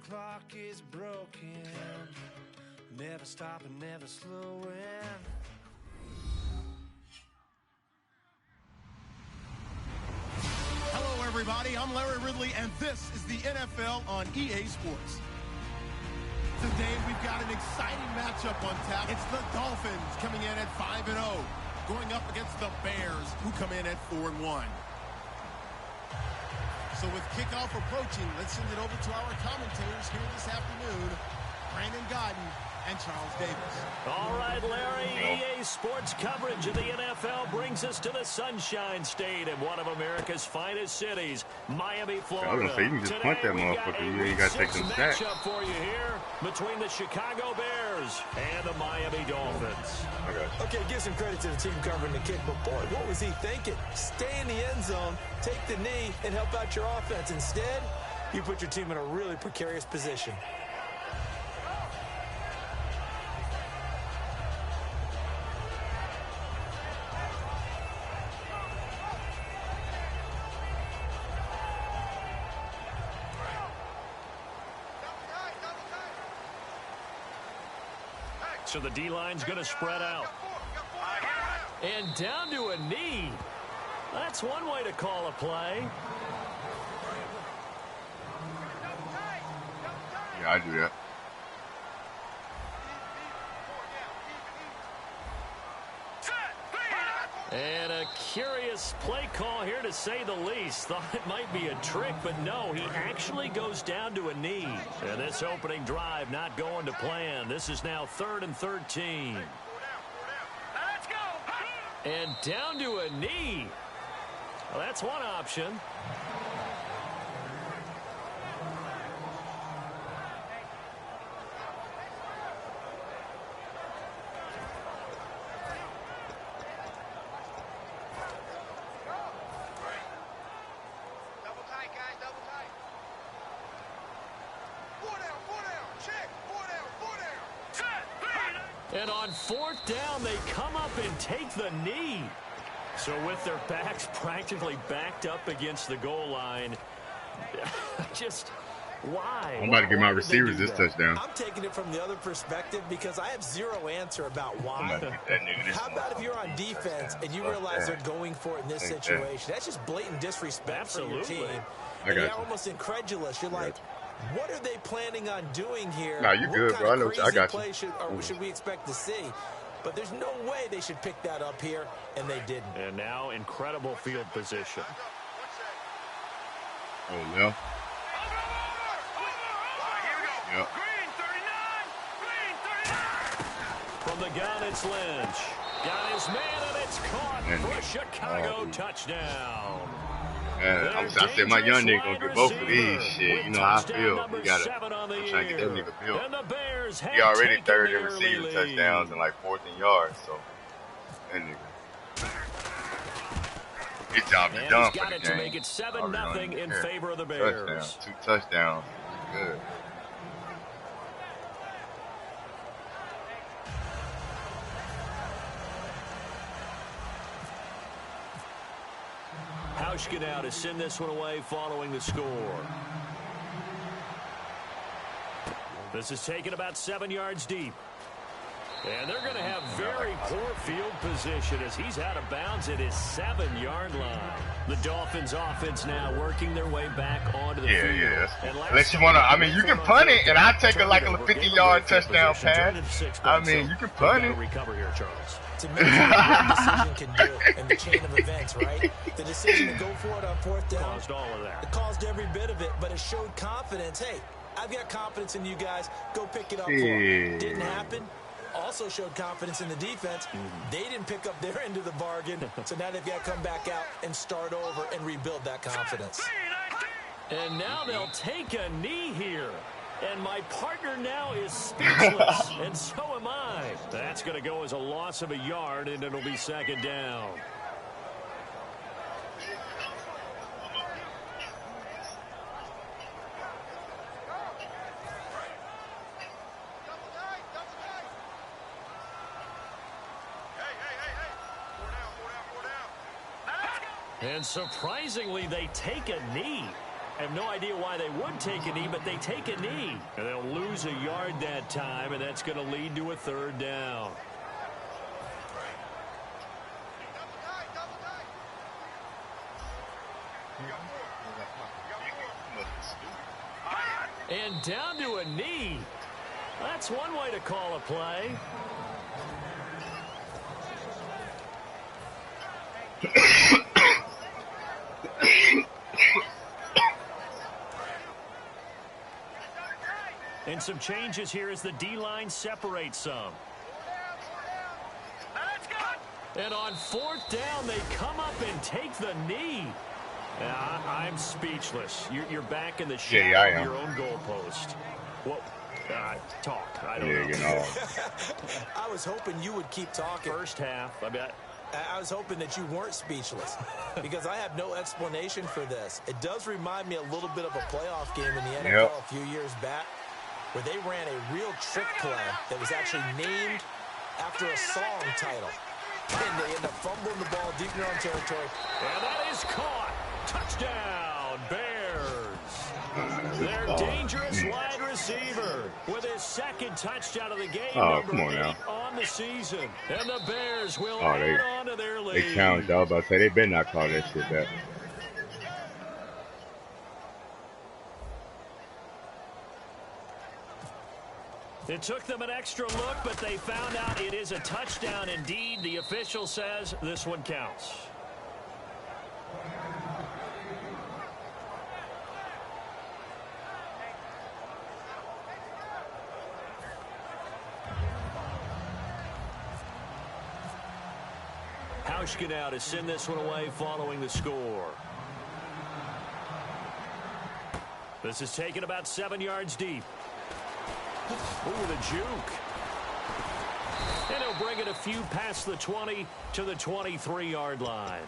clock is broken. Never stopping, never slowing. Hello, everybody. I'm Larry Ridley, and this is the NFL on EA Sports. Today, we've got an exciting matchup on tap. It's the Dolphins coming in at 5-0, going up against the Bears, who come in at 4-1. So with kickoff approaching, let's send it over to our commentators here this afternoon, Brandon Godden and Charles Davis. All right, Larry, EA Sports coverage of the NFL brings us to the Sunshine State in one of America's finest cities, Miami, Florida. I was gonna say, you can just punt that motherfucker. You ain't got to take some sacks. Matchup for you here between the Chicago Bears and the Miami Dolphins. Okay, give some credit to the team covering the kick, but boy, what was he thinking? Stay in the end zone, take the knee, and help out your offense. Instead, you put your team in a really precarious position. So the D-line's going to spread out. And down to a knee. That's one way to call a play. Yeah, I do that. And a curious play call here, to say the least. Thought it might be a trick, but no, he actually goes down to a knee. And this opening drive not going to plan. This is now 3rd and 13. And down to a knee. Well, that's one option. And on 4th down, they come up and take the knee. So with their backs practically backed up against the goal line, just why? I'm about to give my receivers this touchdown. I'm taking it from the other perspective because I have zero answer about why. How about if you're on defense and you realize they're going for it in this situation? That's just blatant disrespect for your team. And you're almost incredulous. You're like, what are they planning on doing here? Nah, you good, bro. I know. I got you. Should we expect to see? But there's no way they should pick that up here, and they didn't. And now incredible field position. Oh, yeah. Yep. From the gun, it's Lynch. Got his man, and it's caught for a Chicago touchdown. I said my young nigga gonna get both of these shit. You know how I feel. I'm trying to get that nigga built. He already 3rd in receiving touchdowns and like 4th in yards. So that nigga, his job is done for the game. To make it 7-0 in favor of the Bears. 2 touchdowns. Good. Hauschka now to send this one away following the score. This is taken about 7 yards deep. And they're going to have very poor field position as he's out of bounds at his 7-yard line. The Dolphins offense now working their way back onto the field. Yeah. Unless you want to, I mean, you can punt it, and I'll take it like a 50-yard touchdown pass. I mean, you can punt it. Recover here, Charles. To make what decision can do in the chain of events, right? The decision to go for it on 4th down caused all of that. It caused every bit of it, but it showed confidence. Hey, I've got confidence in you guys. Go pick it up for me. Didn't happen. Also showed confidence in the defense. They didn't pick up their end of the bargain, so now they've got to come back out and start over and rebuild that confidence. And now they'll take a knee here. And my partner now is speechless, and so am I. That's going to go as a loss of a yard, and it'll be 2nd down. And surprisingly, they take a knee. I have no idea why they would take a knee, but they take a knee. And they'll lose a yard that time, and that's going to lead to a third down. And down to a knee. That's one way to call a play. And some changes here as the D-line separates some. And on fourth down, they come up and take the knee. I'm speechless. You're back in the shadow of your own goalpost. What? Talk. I don't know. You know. I was hoping you would keep talking. First half, I bet. I was hoping that you weren't speechless because I have no explanation for this. It does remind me a little bit of a playoff game in the NFL a few years back where they ran a real trick play that was actually named after a song title. And they end up fumbling the ball deep in their own territory. And that is caught. Touchdown, Bears. Their dangerous wide receiver with his second touchdown of the game. Come on now. On the season. And the Bears will add on to their lead. They challenged. I was about to say, they better not call that shit back. It took them an extra look, but they found out it is a touchdown indeed. The official says this one counts. Hauschka now to send this one away following the score. This is taken about 7 yards deep. Ooh, the juke. And he'll bring it a few past the 20 to the 23-yard line.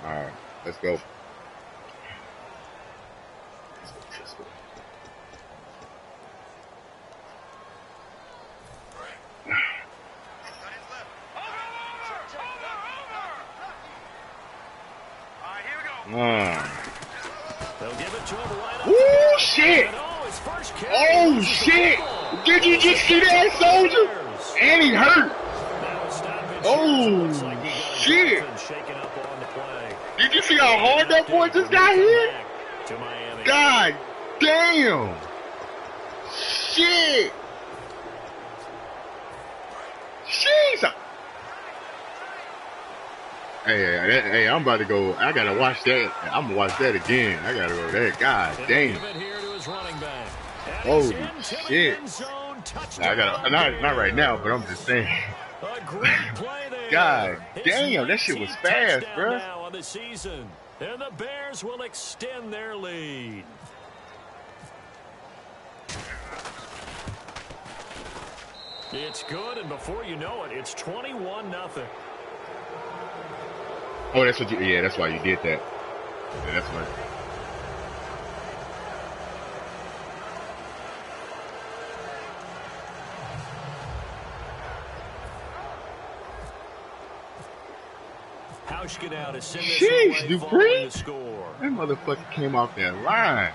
All right, let's go. They'll give it to him right up. Ooh, shit! Oh, shit! Did you just see that, soldier? And he hurt. Oh, shit! Did you see how hard that boy just got hit? God damn! Shit! Jesus! Hey, I'm about to go. I gotta watch that. I'm gonna watch that again. I gotta go there. God damn. Holy shit. I gotta, not right now, but I'm just saying. God damn, that shit was fast, bro. On the season, and the Bears will extend their lead. It's good, and before you know it, it's 21-0. Oh, that's what you, yeah, that's why you did that. Yeah, that's why. Hauschka now to send this Jeez, Dupree? the score. That motherfucker came off that line.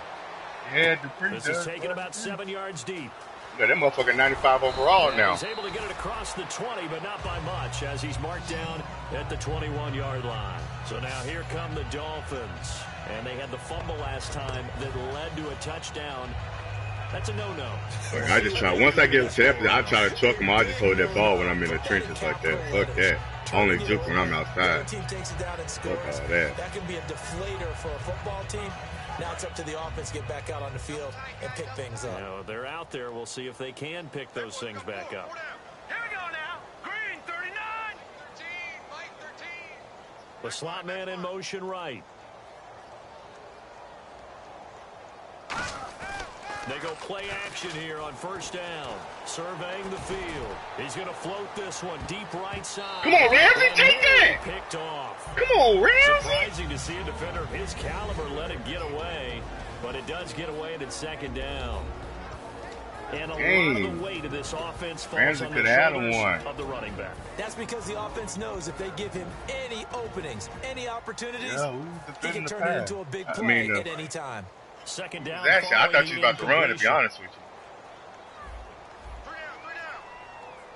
Yeah, Dupree. This is taken about 7 yards deep. Yeah, that motherfucker 95 overall now. He's able to get it across the 20, but not by much, as he's marked down at the 21-yard line. So now here come the Dolphins. And they had the fumble last time that led to a touchdown. That's a no-no. I just try. Once I get to that, I try to chuck him. I just hold that ball when I'm in the trenches like that. Fuck that. I only juke when I'm outside. The team takes it down and scores. Fuck all that. That can be a deflator for a football team. Now it's up to the offense to get back out on the field and pick things up. You know, they're out there. We'll see if they can pick those things back up. Here we go now. Green, 39. 13, Mike, 13. The slot man in motion right. They go play action here on first down. Surveying the field. He's going to float this one deep right side. Come on, Ramsey, take that! Picked off. Come on, Ramsey! Surprising to see a defender of his caliber let it get away, but it does get away at its second down. And a lot of the weight of this offense falls on the shoulders of the running back. That's because the offense knows if they give him any openings, any opportunities, he can turn it into a big play at any time. Second down. Actually, I thought you were about to run, to be honest with you.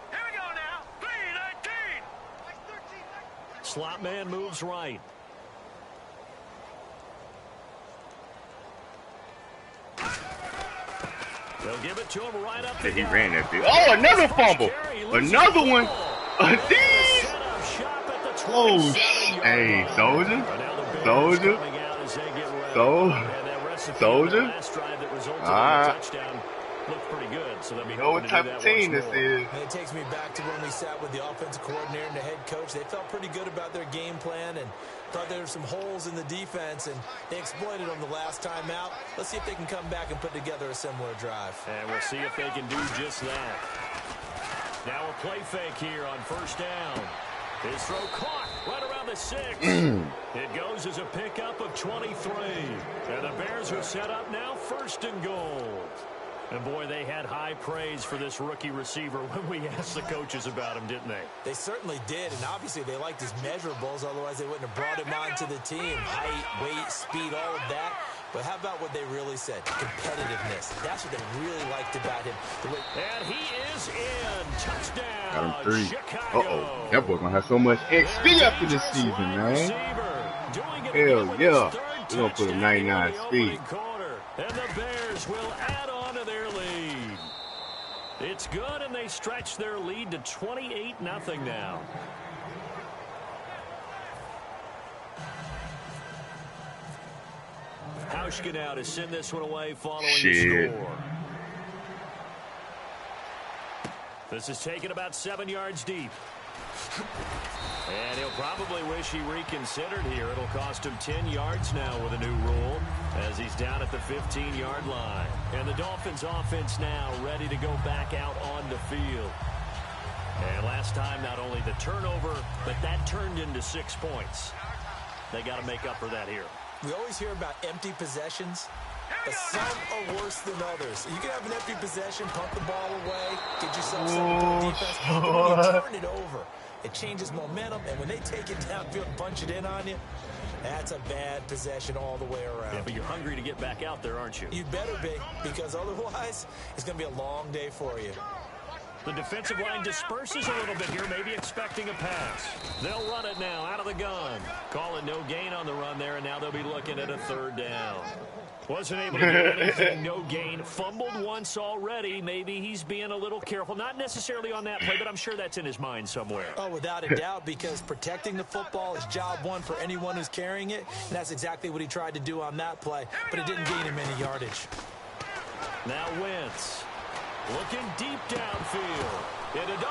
Here we go now. 3-19. Slot man moves right. They'll give it to him right up. Yeah, he ran that big. Oh, another fumble. Another one. Oh, hey, soldier. Looked pretty good, so they'll be you know what type of team this is. And it takes me back to when we sat with the offensive coordinator and the head coach. They felt pretty good about their game plan and thought there were some holes in the defense, and they exploited them the last time out. Let's see if they can come back and put together a similar drive. And we'll see if they can do just that. Now a play fake here on first down. His throw caught right around the 6. It goes as a pickup of 23. And the Bears are set up now first and goal. And, boy, they had high praise for this rookie receiver when we asked the coaches about him, didn't they? They certainly did, and obviously they liked his measurables. Otherwise, they wouldn't have brought him onto the team. Height, weight, speed, all of that. But how about what they really said? Competitiveness. That's what they really liked about him. And he is in. Touchdown. Got him 3. Chicago. That boy gonna have so much XP after this season, man. Hell yeah. We're gonna put a 99 speed. And the Bears will add on to their lead. It's good, and they stretch their lead to 28-0 now. Hauschka now to send this one away following the score. This is taken about 7 yards deep. And he'll probably wish he reconsidered here. It'll cost him 10 yards now with a new rule as he's down at the 15-yard line. And the Dolphins offense now ready to go back out on the field. And last time, not only the turnover, but that turned into 6 points. They got to make up for that here. We always hear about empty possessions, but some are worse than others. You can have an empty possession, punt the ball away, get yourself some defense, but when you turn it over, it changes momentum, and when they take it downfield and punch it in on you, that's a bad possession all the way around. Yeah, but you're hungry to get back out there, aren't you? You better be, because otherwise, it's going to be a long day for you. The defensive line disperses a little bit here, maybe expecting a pass. They'll run it now out of the gun. Calling no gain on the run there, and now they'll be looking at a third down. Wasn't able to do anything, no gain. Fumbled once already. Maybe he's being a little careful. Not necessarily on that play, but I'm sure that's in his mind somewhere. Oh, without a doubt, because protecting the football is job one for anyone who's carrying it. And that's exactly what he tried to do on that play, but it didn't gain him any yardage. Now Wentz. Looking deep downfield.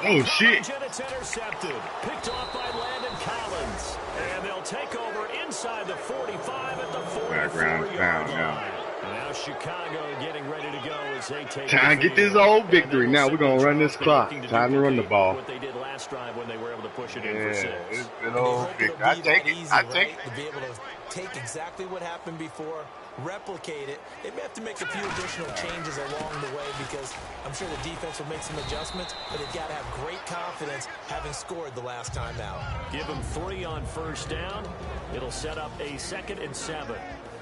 Oh, shit. And it's intercepted. Picked off by Landon Collins. And they'll take over inside the 45 at the 44-yard line. Now Chicago getting ready to go as they take time to get this old victory. Now we're going to run this clock. Time to run the ball. What they did last drive when they were able to push it in for 6. It's an old victory. I take it. I take it. To be able to take exactly what happened before, replicate it. They may have to make a few additional changes along the way because I'm sure the defense will make some adjustments, but they've got to have great confidence having scored the last time out. Give them 3 on first down. It'll set up a 2nd and 7.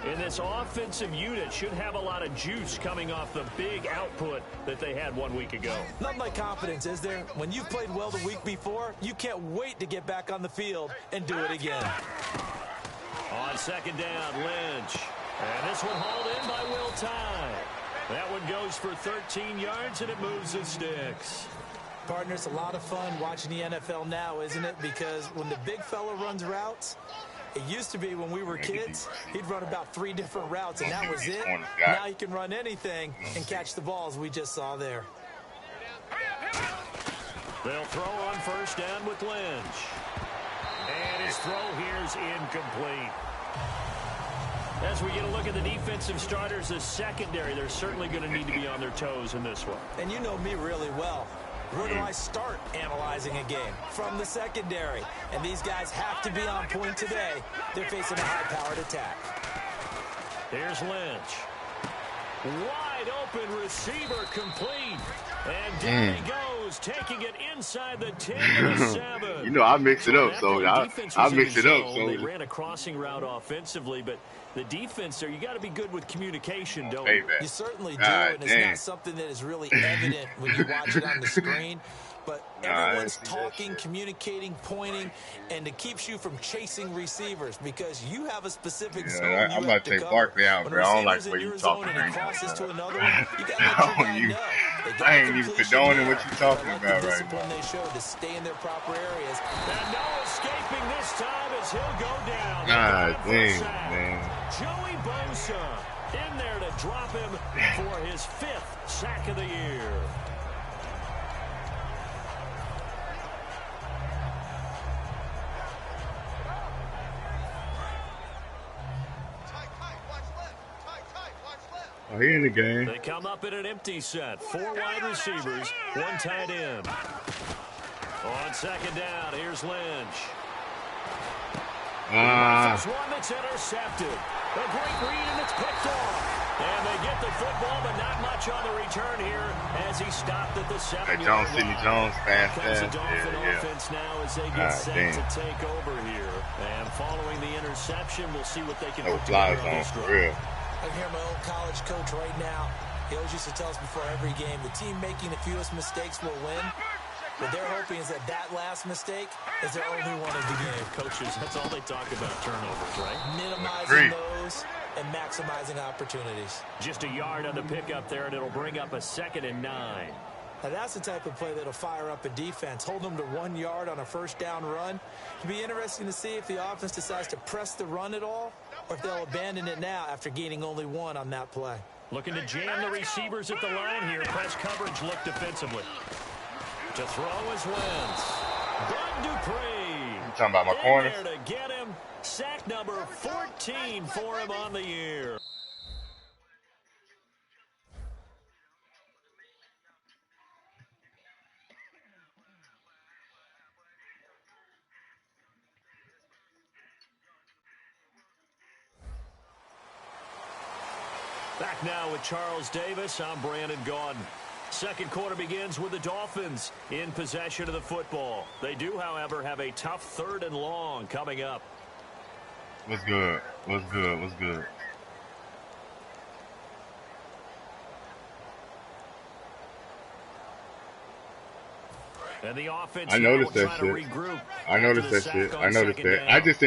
And this offensive unit should have a lot of juice coming off the big output that they had 1 week ago. Nothing like confidence, is there? When you've played well the week before, you can't wait to get back on the field and do it again. On second down, Lynch. And this one hauled in by Will Tye. That one goes for 13 yards, and it moves the sticks. Partner, it's a lot of fun watching the NFL now, isn't it? Because when the big fella runs routes, it used to be when we were kids, he'd run about 3 different routes, and that was it. Now he can run anything and catch the balls we just saw there. They'll throw on first down with Lynch. And his throw here is incomplete. As we get a look at the defensive starters, the secondary, they're certainly going to need to be on their toes in this one. And you know me really well. Where do I start analyzing a game? From the secondary. And these guys have to be on point today. They're facing a high-powered attack. Here's Lynch. Wide wide open receiver complete. And down he goes, taking it inside the 10 to the 7. You know, I mix it up, so I mix it up. So they ran a crossing route offensively, but the defense there, you got to be good with communication, don't you? You certainly do, and it's not something that is really evident when you watch it on the screen. But everyone's talking, communicating, pointing, and it keeps you from chasing receivers because you have a specific zone. I'm about to take Barkley out, bro. I don't like the way you talking right now. I ain't even condoning what you're talking about right now. They showed to stay in their proper areas. And no escaping this time as he'll go down. God dang, man. Joey Bosa in there to drop him for his 5th sack of the year. Oh, he in the game. They come up in an empty set. 4 wide receivers, 1 tight end. On second down, here's Lynch. First one that's intercepted. A great read, and it's picked off. And they get the football, but not much on the return here as he stopped at the 7-yard line. Sidney Jones, fast. The Dolphin offense now as they get set to take over here. And following the interception, we'll see what they can put together on this drive. I can hear my old college coach right now. He always used to tell us before every game, the team making the fewest mistakes will win. What they're hoping is that last mistake is their only one of the game. Coaches, that's all they talk about, turnovers, right? Minimizing those and maximizing opportunities. Just a yard on the pickup there, and it'll bring up a 2nd and 9. Now, that's the type of play that'll fire up a defense. Hold them to 1 yard on a first down run. It'll be interesting to see if the offense decides to press the run at all or if they'll abandon it now after gaining only 1 on that play. Looking to jam the receivers at the line here. Press coverage look defensively. To throw is Wentz. Bud Dupree. You talking about my corner? There to get him. Sack number 14 for him on the year. Back now with Charles Davis. I'm Brandon Gaudin. Second quarter begins with the Dolphins in possession of the football. They do, however, have a tough 3rd and long coming up. What's good? What's good? What's good? And the offense I noticed that shit. I noticed that shit. I noticed that. I just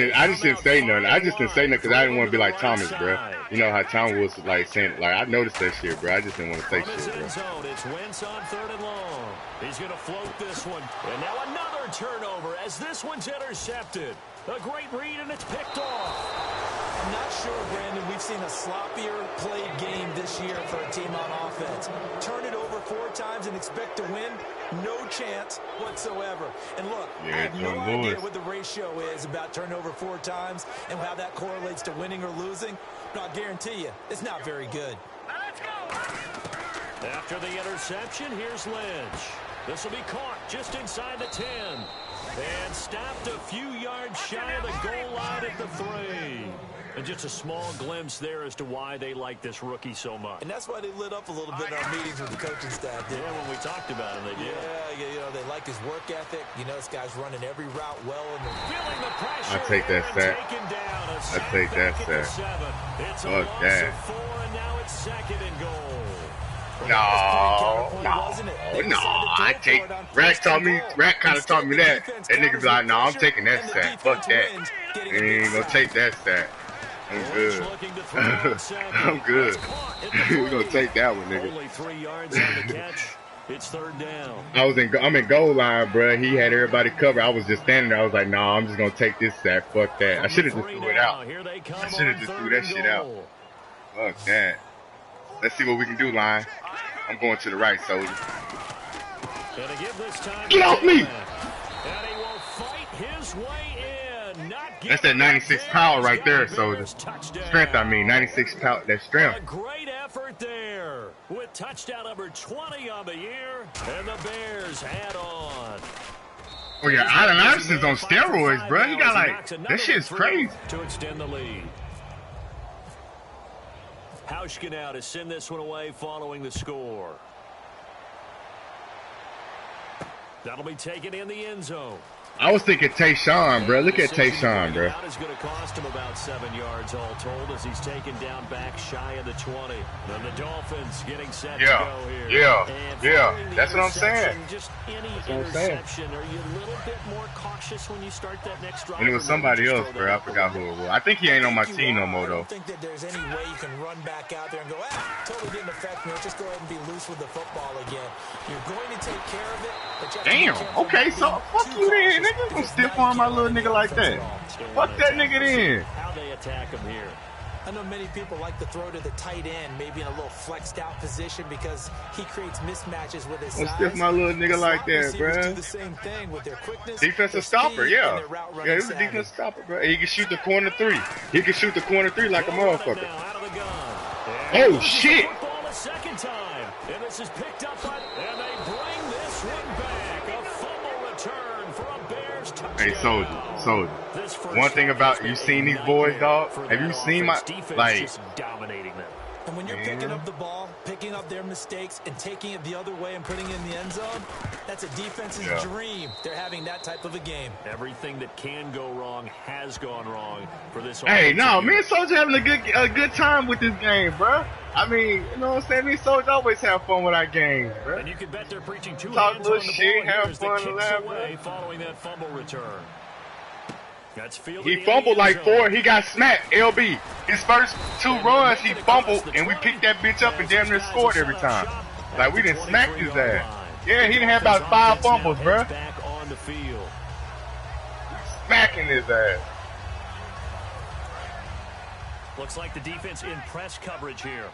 didn't say nothing. I just didn't say nothing because I didn't want to be like Thomas, bro. You know how Thomas was like saying, like, I noticed that shit, bro. I just didn't want to say shit, bro. It's Wentz on 3rd and long. He's going to float this one. And now another turnover as this one's intercepted. A great read, and it's picked off. I'm not sure, Brandon, we've seen a sloppier played game this year for a team on offense. Turn it over 4 times and expect to win? No chance whatsoever. And look, I have no idea what the ratio is about turnover 4 times and how that correlates to winning or losing. But I'll guarantee you, it's not very good. Let's go. After the interception, here's Lynch. This will be caught just inside the 10. And stopped a few yards shy of the goal line at the 3. And just a small glimpse there as to why they like this rookie so much. And that's why they lit up a little bit in our meetings with the coaching staff. Yeah, when we talked about him, they did. Yeah, you know, they like his work ethic. You know, this guy's running every route well. Feeling the pressure. I take that sack. I take that sack. It's a loss of 4, and now it's 2nd and goal. No. I take. Rat kind of taught me that. That nigga be like, no, I'm taking that sack. Fuck that. Ain't gonna take that sack. I'm good. I'm good. We're gonna take that one, nigga. Only 3 yards on the catch. It's 3rd down. I'm in goal line, bro. He had everybody covered. I was just standing there. I was like, nah, I'm just gonna take this sack. Fuck that. I should have just threw it out. I should have just threw that shit out. Fuck that. Let's see what we can do, line. I'm going to the right, soldier. Get off me! And he will fight his way in. That's that 96 power right there, soldier. Strength, I mean. 96 power. That's strength. A great effort there with touchdown number 20 on the year. And the Bears add on. Oh, yeah. Allen Iverson's on steroids, bro. He got like, that shit's crazy. To extend the lead. Hauschka now to send this one away following the score. That'll be taken in the end zone. I was thinking Tayshawn, bro. Look at Tayshawn, bro. That is going to cost him about 7 yards all told as he's taken down back shy of the 20. Then the Dolphins getting set to go here. Yeah. That's what I'm saying. Just any interception. Are you a little bit more cautious when you start that next drive? And it was somebody else, bro. I forgot who it was. I think he ain't on my team no more, though. I don't think that there's any way you can run back out there and go, totally didn't affect me. Let's just go ahead and be loose with the football again. You're going to take care of it, but you have to be careful. Okay, so fuck you then, nigga. Don't stiff arm my little nigga like that. Fuck that nigga then. How they attack him here. I know many people like to throw to the tight end, maybe in a little flexed out position because he creates mismatches with his size. Don't stiff my little nigga like that, bro. Do the same thing with their quickness, defensive stopper, yeah. Yeah, he was a defensive stopper, bro. He can shoot the corner 3. He can shoot the corner 3 like a motherfucker. Oh shit! Second time, and this is picked up by, and they bring this one back. A fumble return for a Bears touchdown. Hey, Soldier. One thing about you seen these boys, dog. Have you seen my like dominating them? And when you're picking up the ball, picking up their mistakes, and taking it the other way and putting it in the end zone, that's a defense's dream. They're having that type of a game. Everything that can go wrong has gone wrong for this. Hey, no, me and Soldier having a good time with this game, bro. I mean, you know what I'm saying? Me and Soldier always have fun with our games, bro. And you can bet they're preaching two talk hands little on the shit, ball. have fun, and laugh, bro. Following that fumble return. He fumbled like 4. He got smacked. LB. His first 2 runs, he fumbled, and we picked that bitch up and damn near scored every time. Like, we didn't smack his ass. Yeah, he didn't have about 5 fumbles, bro. Smacking his ass. Looks like the defense in press coverage here.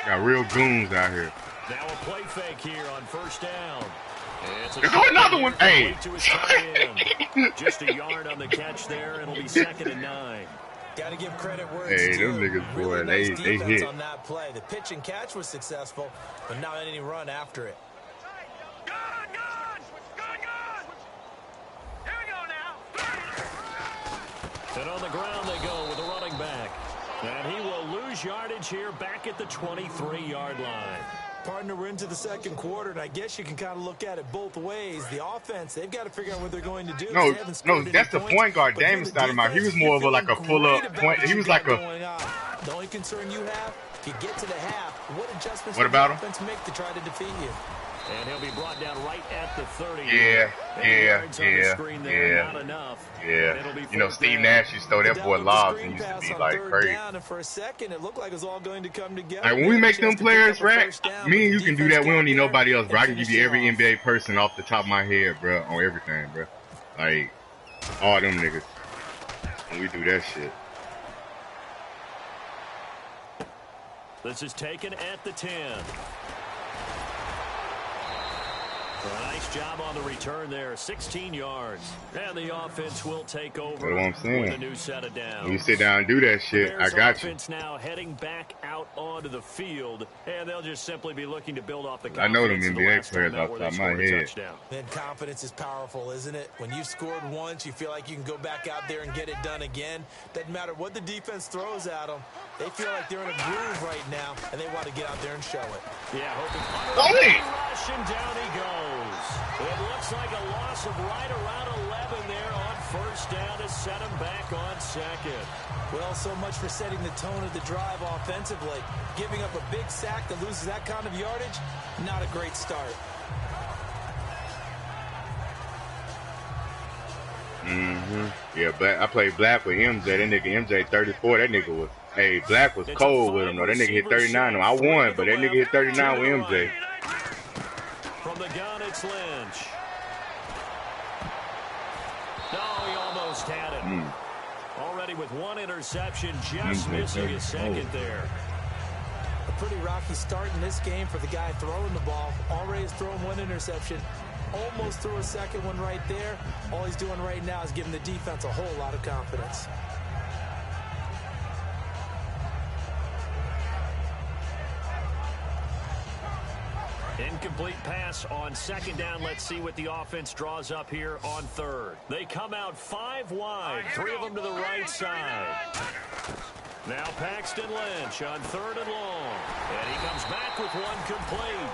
Got real goons out here. Now a play fake here on first down. There's another one. Hey. Just a yard on the catch there. It'll be 2nd and 9. Got to give credit where it's due. Them niggas, boy, really they hit. On that play. The pitch and catch was successful, but not any run after it. Good. Here we go now. And on the ground they go with a running back. And he will lose yardage here back at the 23-yard line. Partner, we're into the second quarter, and I guess you can kind of look at it both ways. The offense, they've got to figure out what they're going to do. No, that's the point guard Damon Stoudemire. He was more of like a pull-up point. He was like a... The only concern you have, if you get to the half, what adjustments will the offense make to try to defeat you? And he'll be brought down right at the 30. Yeah. You know, Steve Nash used to throw that boy lobs and used to be like crazy. And for a second, it looked like it was all going to come together. Like when we make them players rap, me and you can do that. We don't need nobody else, bro. I can give you every NBA person off the top of my head, bro, on everything, bro. Like all them niggas. When we do that shit. This is taken at the 10. A nice job on the return there, 16 yards. And the offense will take over what I'm saying. With a new set of downs. When you sit down and do that shit, I got you. Offense now heading back out onto the field, and they'll just simply be looking to build off the confidence. I know them NBA players off the top of my head. Man, confidence is powerful, isn't it? When you've scored once, you feel like you can go back out there and get it done again. Doesn't matter what the defense throws at them. They feel like they're in a groove right now, and they want to get out there and show it. Yeah, hoping. Rush, and down he goes. It looks like a loss of right around 11 there on first down to set him back on second. Well, so much for setting the tone of the drive offensively. Giving up a big sack that loses that kind of yardage, not a great start. Yeah, but I played Black with MJ. That nigga MJ 34. That nigga was, hey, Black was cold with him though. That nigga hit 39. I won, but that nigga hit 39 with MJ. From the gun, it's Lynch. No, he almost had it. Already with 1 interception, just missing his second there. A pretty rocky start in this game for the guy throwing the ball. Already has thrown 1 interception. Almost threw a second one right there. All he's doing right now is giving the defense a whole lot of confidence. Incomplete pass on second down. Let's see what the offense draws up here on third. They come out 5 wide, 3 of them to the right side. Now Paxton Lynch on 3rd and long. And he comes back with one complete.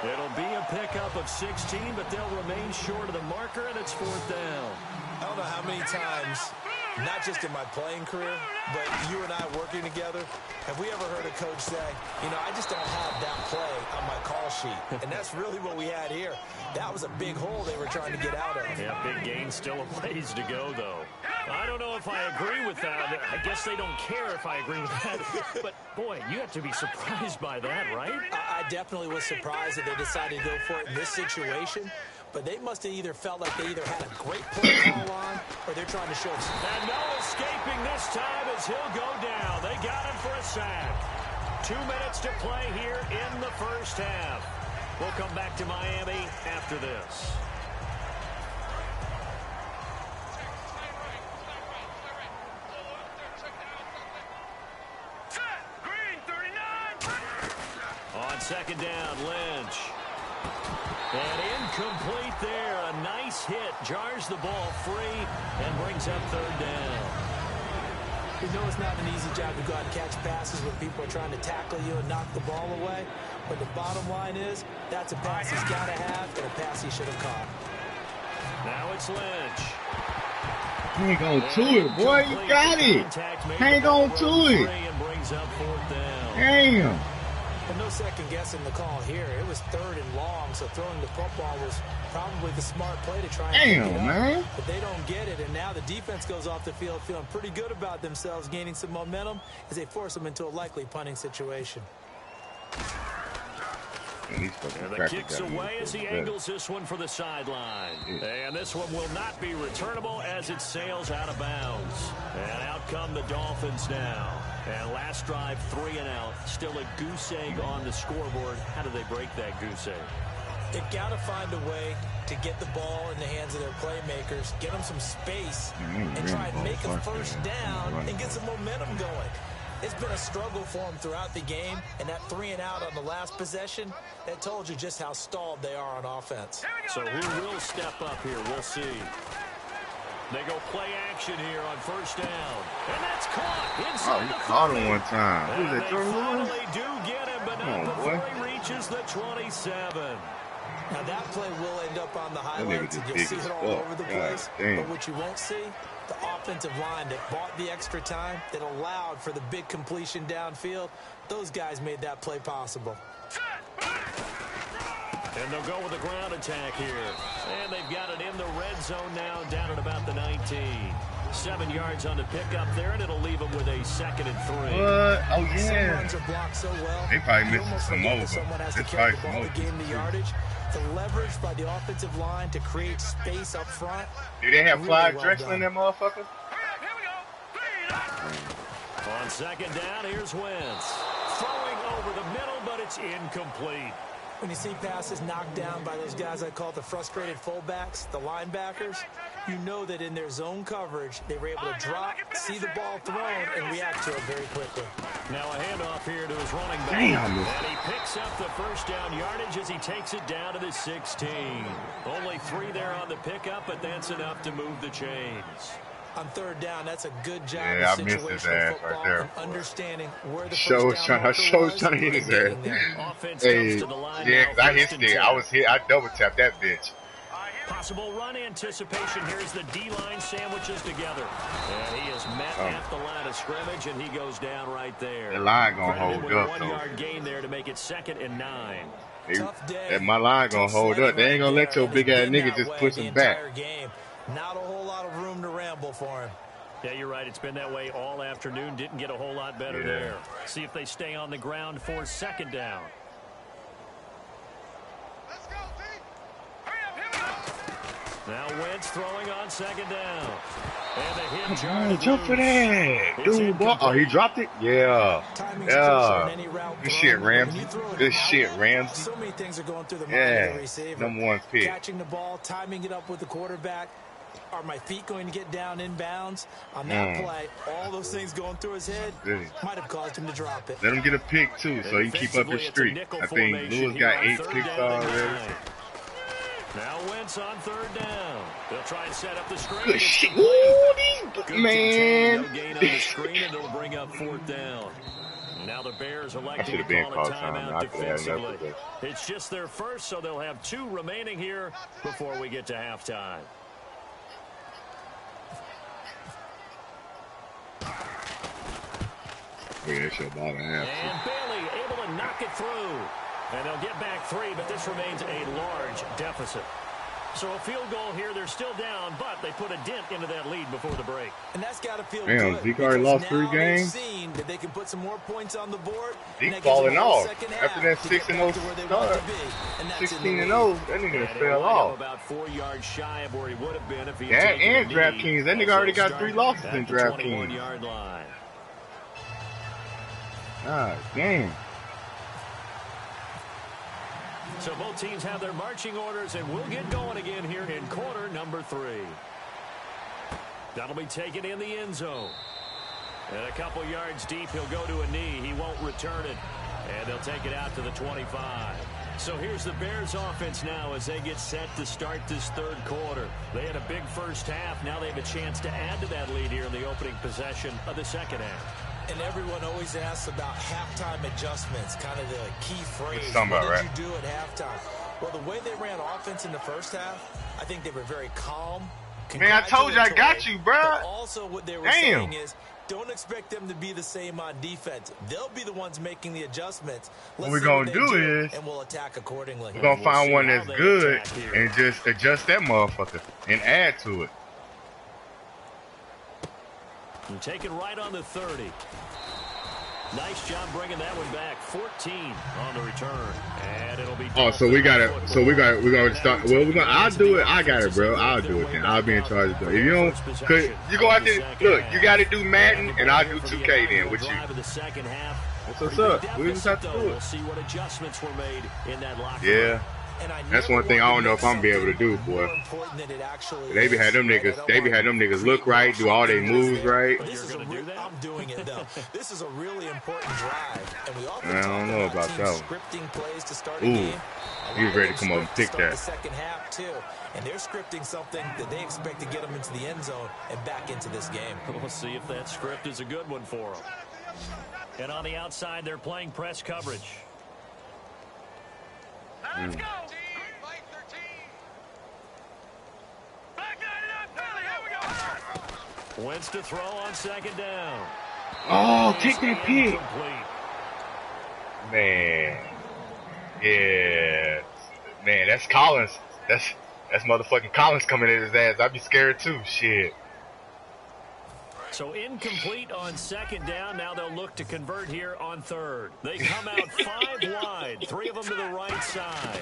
It'll be a pickup of 16, but they'll remain short of the marker, and it's 4th down. I don't know how many times, not just in my playing career, but you and I working together, have we ever heard a coach say, you know, I just don't have that play on my call sheet. And that's really what we had here. That was a big hole they were trying to get out of. Yeah, big gain, still a ways to go, though. I don't know if I agree with that. I guess they don't care if I agree with that. But, boy, you have to be surprised by that, right? I definitely was surprised that they decided to go for it in this situation. But they must have either felt like they either had a great play call on or they're trying to show us. And no escaping this time as he'll go down. They got him for a sack. 2 minutes to play here in the first half. We'll come back to Miami after this. On 2nd down, Lynch. And incomplete there. A nice hit. Jars the ball free and brings up 3rd down. We know it's not an easy job to go out and catch passes when people are trying to tackle you and knock the ball away. But the bottom line is, that's a pass he's got to have and a pass he should have caught. Now it's Lynch. Hang on to it, boy. You got it. Hang on to it. And brings up 4th down. Damn. Well, no second guessing the call here. It was 3rd and long, so throwing the football was probably the smart play to try and pick it up. Man. But they don't get it, and now the defense goes off the field feeling pretty good about themselves, gaining some momentum as they force them into a likely punting situation. And the kick's away as he angles this one for the sideline. And this one will not be returnable as it sails out of bounds. And out come the Dolphins now. And last drive, 3 and out. Still a goose egg on the scoreboard. How do they break that goose egg? They've got to find a way to get the ball in the hands of their playmakers, get them some space, and try and make a first down and get some momentum going. It's been a struggle for them throughout the game, and that 3 and out on the last possession, that told you just how stalled they are on offense. So who will step up here? We'll see. They go play action here on 1st down. And that's caught inside the 30. Caught him one time. And they finally do get him, but not before he reaches the 27. Now that play will end up on the highlights, and you'll see it all over the place. But what you won't see, the offensive line that bought the extra time, that allowed for the big completion downfield, those guys made that play possible. And they'll go with a ground attack here. And they've got it in the red zone now, down at about the 19. 7 yards on the pickup there, and it'll leave them with a 2nd and 3. What? Oh, yeah. Some runs are blocked so well. They probably missed some over. Someone has to carry the ball to gain the yardage. The leverage by the offensive line to create space up front. Do they have Clyde Drexler in that motherfucker? On 2nd down, here's Wentz. Throwing over the middle, but it's incomplete. When you see passes knocked down by those guys I call the frustrated fullbacks, the linebackers, you know that in their zone coverage, they were able to drop, see the ball thrown, and react to it very quickly. Now a handoff here to his running back. Damn. And he picks up the 1st down yardage as he takes it down to the 16. Only 3 there on the pickup, but that's enough to move the chains. On 3rd down, that's a good job Yeah, of I missed his ass football right there. and understanding where the Show first down was trying to hit his ass. Offense comes to the line Yeah, now, because I hit 1st and it. 10. I was hit. I double tapped that bitch. Possible run anticipation. Here's the D-line sandwiches together. And he is met at the line of scrimmage, and he goes down right there. The line gonna hold with up, a though. 1-yard gain there to make it 2nd and 9. Tough day. My line gonna hold up. They ain't gonna let your big ass nigga just push him back. Not a whole lot of room to ramble for him. Yeah, you're right. It's been that way all afternoon. Didn't get a whole lot better there. See if they stay on the ground for 2nd down. Let's go, T. Hurry up, here we go. Now Wentz throwing on 2nd down. And the hit Come on, jump for that. Dude, boy. Oh, he dropped it? Yeah. Yeah. Good shit, Ramsey. Good shit, Ramsey. So many things are going through the mind of the receiver. Number 1 pick. Catching the ball, timing it up with the quarterback. Are my feet going to get down in bounds? On that play, all those things going through his head might have caused him to drop it. Let him get a pick, too, so he can keep up his streak. I think Lewis got 8 picks already. Now Wentz on third down. They'll try and set up the screen. Good shit. Ooh, these, man. No gain on the screen, and it'll bring up fourth down. Now the Bears electing to call a timeout defensively. It's just their first, so they'll have 2 remaining here before we get to halftime. Yeah, show about a half. And Bailey able to knock it through. And they'll get back 3, but this remains a large deficit. So a field goal here, they're still down, but they put a dent into that lead before the break. And that's got to feel good. Damn, Zeke already lost 3 games. Seen that they can put some more points on the board. Zeke falling off after that 6-0 start. 16-0, that nigga fell off. About 4 yards shy of where he would have been if he had and DraftKings, that nigga already got 3 losses in DraftKings. 21-yard line. God damn. So both teams have their marching orders, and we'll get going again here in quarter number 3. That'll be taken in the end zone. And a couple yards deep, he'll go to a knee. He won't return it. And they'll take it out to the 25. So here's the Bears offense now as they get set to start this third quarter. They had a big first half. Now they have a chance to add to that lead here in the opening possession of the second half. And everyone always asks about halftime adjustments, kind of the key phrase. What did you do at halftime? Well, the way they ran offense in the first half, I think they were very calm. Man, I told you I got you, bro. But also what they were saying is, don't expect them to be the same on defense. They'll be the ones making the adjustments. What we're going to do is, and we'll attack accordingly. We're going to find one that's good and just adjust that motherfucker and add to it. And take it right on the 30. Nice job bringing that one back. 14 on the return, and it'll be. Oh, so we gotta start. Well, I'll do it. I got it, bro. I'll do it. Then I'll be in charge of it. If you don't, cause you go out there. Look, you got to do Madden, and I'll do 2K then with you. That's what's up. We just have to do it. We'll see what adjustments were made in that locker. Yeah. That's one thing I don't know if I'm gonna be able to do, boy. They be had them niggas look right, do all their moves right. I'm doing it though. This is a really important drive, and we often I don't know about that one. Scripting plays to start a game. He was ready to come up and pick that. The second half too, and they're scripting something that they expect to get them into the end zone and back into this game. We'll see if that script is a good one for them. And on the outside, they're playing press coverage. Let's go. Fight 13. Back 9 up, here we go. Wentz to throw on second down. Oh, take that pick. Man. Yeah. Man, that's Collins. That's motherfucking Collins coming in his ass. I'd be scared too. Shit. So incomplete on second down. Now they'll look to convert here on third. They come out 5 wide. 3 of them to the right side.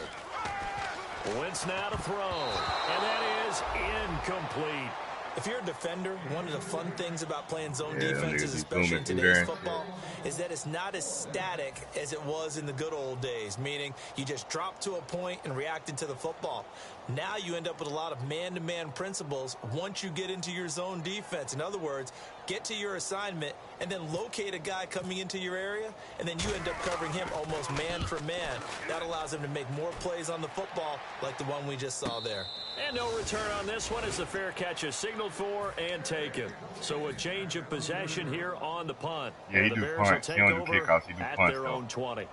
Wentz now to throw. And that is incomplete. If you're a defender, one of the fun things about playing zone defenses, especially in today's football, is that it's not as static as it was in the good old days, meaning you just drop to a point and reacted to the football. Now you end up with a lot of man-to-man principles once you get into your zone defense. In other words, get to your assignment and then locate a guy coming into your area, and then you end up covering him almost man for man. That allows him to make more plays on the football like the one we just saw there. And no return on this one as the fair catch is signaled for and taken. So a change of possession here on the punt. Yeah, he do punts. He don't do kickoffs. He do punts, their own 20.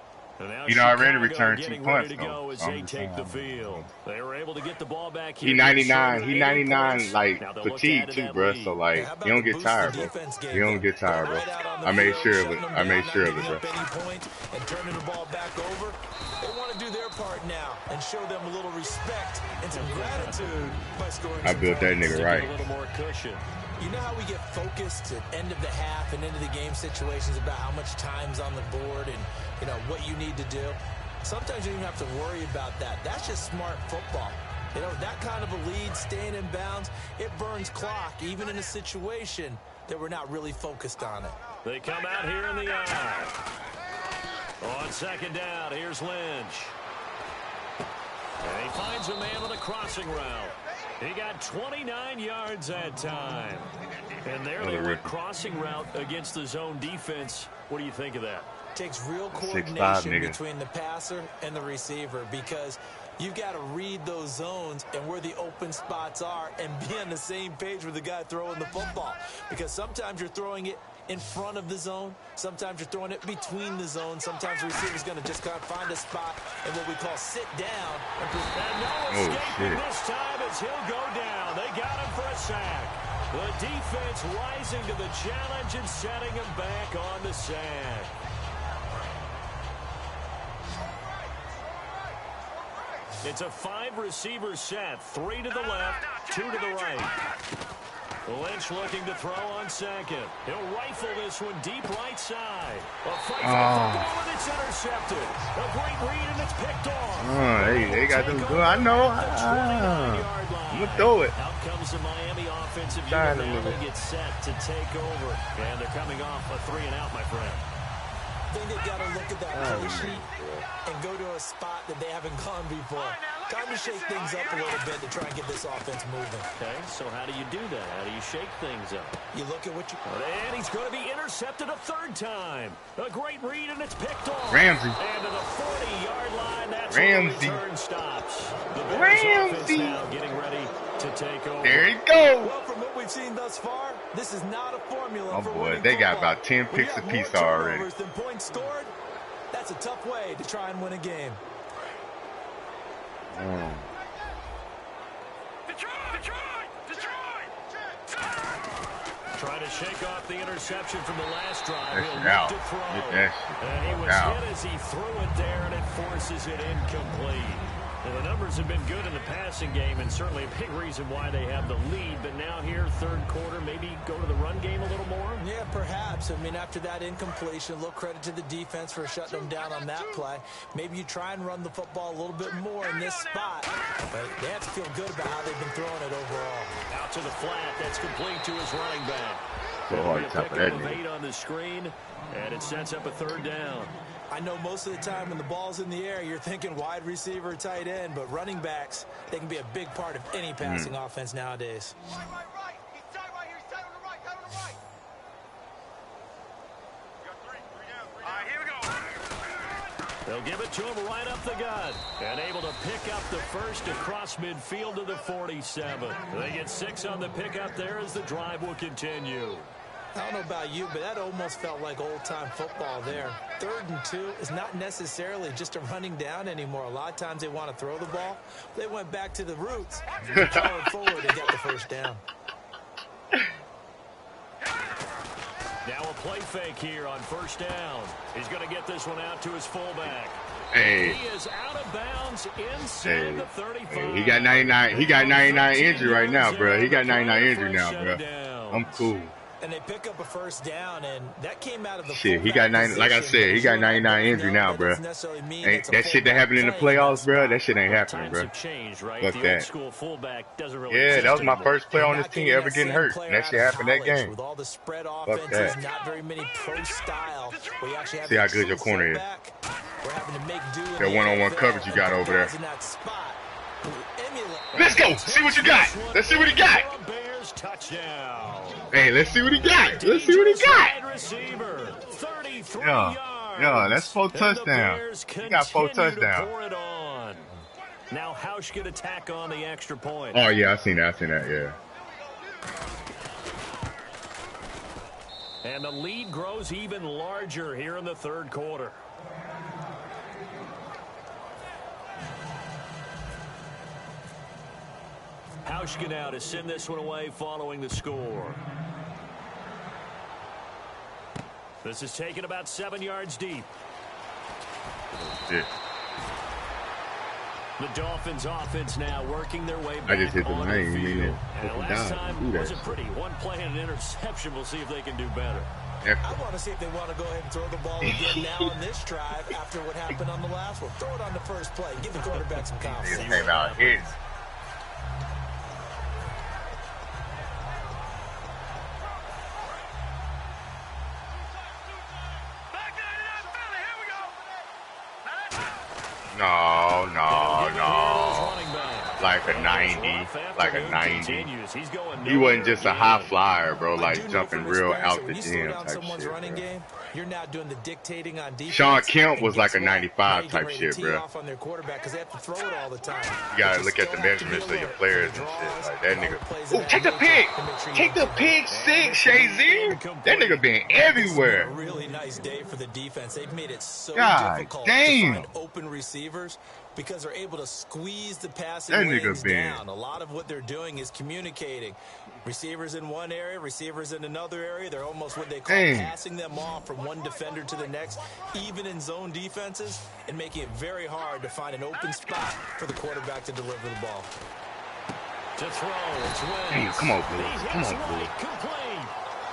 He already returned 2 punts, though. As they take the field. They were able to get the ball back here. He 99. He 99, like, fatigue, too, bro. So, like, he don't get tired, bro. He don't get tired, bro. I made sure of it. I made sure of it, bro. And turning the ball back over. They want to do their part now and show them a little respect and some gratitude by scoring. I built that nigga right. A little more cushion. You know how we get focused at end of the half and into the game situations about how much time's on the board and, you know, what you need to do? Sometimes you don't even have to worry about that. That's just smart football. You know, that kind of a lead, staying in bounds, it burns clock, even in a situation that we're not really focused on it. They come out here in the eye. On second down, here's Lynch. And he finds a man with a crossing route. He got 29 yards that time. And there they were, crossing route against the zone defense. What do you think of that? Takes real coordination between the passer and the receiver, because You've got to read those zones and where the open spots are and be on the same page with the guy throwing the football. Because sometimes you're throwing it in front of the zone. Sometimes you're throwing it between the zones. Sometimes the receiver's going to just kind of find a spot and what we call sit down. And no escaping this time as he'll go down. They got him for a sack. The defense rising to the challenge and setting him back on the sack. It's a 5-receiver set. 3 to the left, 2 to the right. Lynch looking to throw on second. He'll rifle this one deep right side. A fight for the football, and it's intercepted. A great read, and it's picked off. They got them good. I know. I'm going to throw it. Out comes the Miami offensive unit now. They get set to take over. And they're coming off a 3-and-out, my friend. I think they've got to look at that play sheet and go to a spot that they haven't gone before. Time to shake things up a little bit to try and get this offense moving. Okay, so how do you do that? How do you shake things up? You look at what you... And he's going to be intercepted a 3rd time. A great read, and it's picked off. Ramsey. And to the 40-yard line, that's Ramsey. where the return stops. The Ramsey. now getting ready to take over. There you go. Well, from what we've seen thus far, this is not a formula Oh, for boy, winning they got football. about 10 picks apiece already. Than points scored, that's a tough way to try and win a game. Trying to shake off the interception from the last drive. He'll look to throw. Get that shit. And he was hit as he threw it there, and it forces it incomplete. Well, the numbers have been good in the passing game, and certainly a big reason why they have the lead. But now here, 3rd quarter, maybe go to the run game a little more? Yeah, perhaps. I mean, after that incompletion, a little credit to the defense for shutting them down on that play. Maybe you try and run the football a little bit more in this spot. But they have to feel good about how they've been throwing it overall. Out to the flat. That's complete to his running back. Go on top of that nigga. 8 on the screen, and it sets up a 3rd down. I know most of the time when the ball's in the air, you're thinking wide receiver, tight end, but running backs, they can be a big part of any passing offense nowadays. They'll give it to him right up the gut. And able to pick up the first across midfield to the 47. They get 6 on the pickup there as the drive will continue. I don't know about you, but that almost felt like old-time football there. 3rd and 2 is not necessarily just a running down anymore. A lot of times they want to throw the ball. They went back to the roots. Going forward, they got the 1st down. Now a play fake here on 1st down. He's going to get this one out to his fullback. Hey. He is out of bounds inside the 35. Hey, he got 99. He got 99 injury right now, bro. He got 99 injury now, bro. I'm cool. And they pick up a 1st down, and that came out of the shit. He got 90. Like I said, he got 99 injury now, bro. Ain't that shit that happened in the playoffs, bro? That shit ain't happening, bro. Fuck that. Yeah, that was my first player on this team ever getting hurt. And that shit happened that game. Fuck that. Not very many pro style. See how good your corner is. That one-on-one coverage you got over there. Let's go. See what you got. Let's see what he got. Hey, let's see what he got. Let's see what he got. Yeah, that's 4 touchdowns. He got 4 touchdowns. Now Hausch could attack on the extra point. Oh, yeah, I seen that, yeah. And the lead grows even larger here in the 3rd quarter. Hausch now to send this one away following the score. This is taken about 7 yards deep. Shit. The Dolphins offense now working their way back. I just hit the lane. You mean it? Last time wasn't pretty. One play and an interception. We'll see if they can do better. I want to see if they want to go ahead and throw the ball again now on this drive after what happened on the last one. Throw it on the first play. Give the quarterback some confidence. This came out his. No. like a 90, like a 90. He wasn't just a high flyer, bro, like jumping real out the gym type shit, bro. You're now doing the dictating on defense. Sean Kemp was like a 95 type shit, bro. On their quarterback because they have to throw it all the time. You gotta look at the measurements of your players and shit. Like that nigga. Oh, take the pick! Take the pick six, Shazier! That nigga been everywhere. A really nice day for the defense. They've made it so difficult to find open receivers because they're able to squeeze the passing lanes down. A lot of what they're doing is communicating. Receivers in one area, receivers in another area. They're almost what they call passing them off from one defender to the next, even in zone defenses, and making it very hard to find an open spot for the quarterback to deliver the ball. To throw, it's Wentz. Damn, come on, Blue. Come on, Blue. Complete.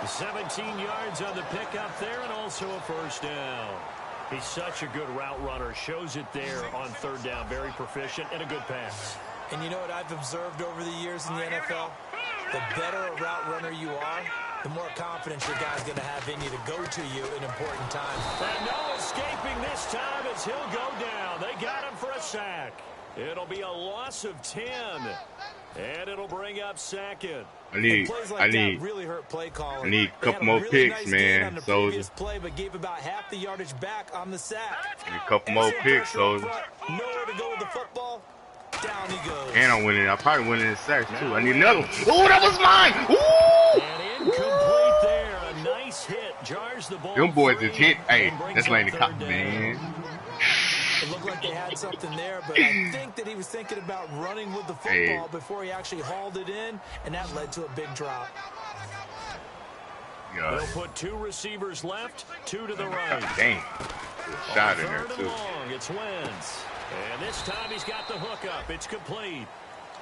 17 yards on the pickup there and also a first down. He's such a good route runner. Shows it there on third down. Very proficient and a good pass. And you know what I've observed over the years in the NFL? The better a route runner you are, the more confidence your guy's going to have in you to go to you in important times. And no escaping this time as he'll go down. They got him for a sack. It'll be a loss of 10. And it'll bring up second. I need a couple more picks, man. So play, but gave about half the yardage back on the sack. Need a couple more picks, so nowhere to go with the football. Down he goes. And I'm winning. I probably winning in sacks too. I need another one. Oh, that was mine. Ooh! And incomplete there. A nice hit. Jars the ball. Them boys just hit. Hey, that's Lane the cop, man. It looked like they had something there, but I think that he was thinking about running with the football before he actually hauled it in, and that led to a big drop. They'll put two receivers left, two to the right. Dang. Shot in there, too. It's Wentz. And this time he's got the hook up. It's complete.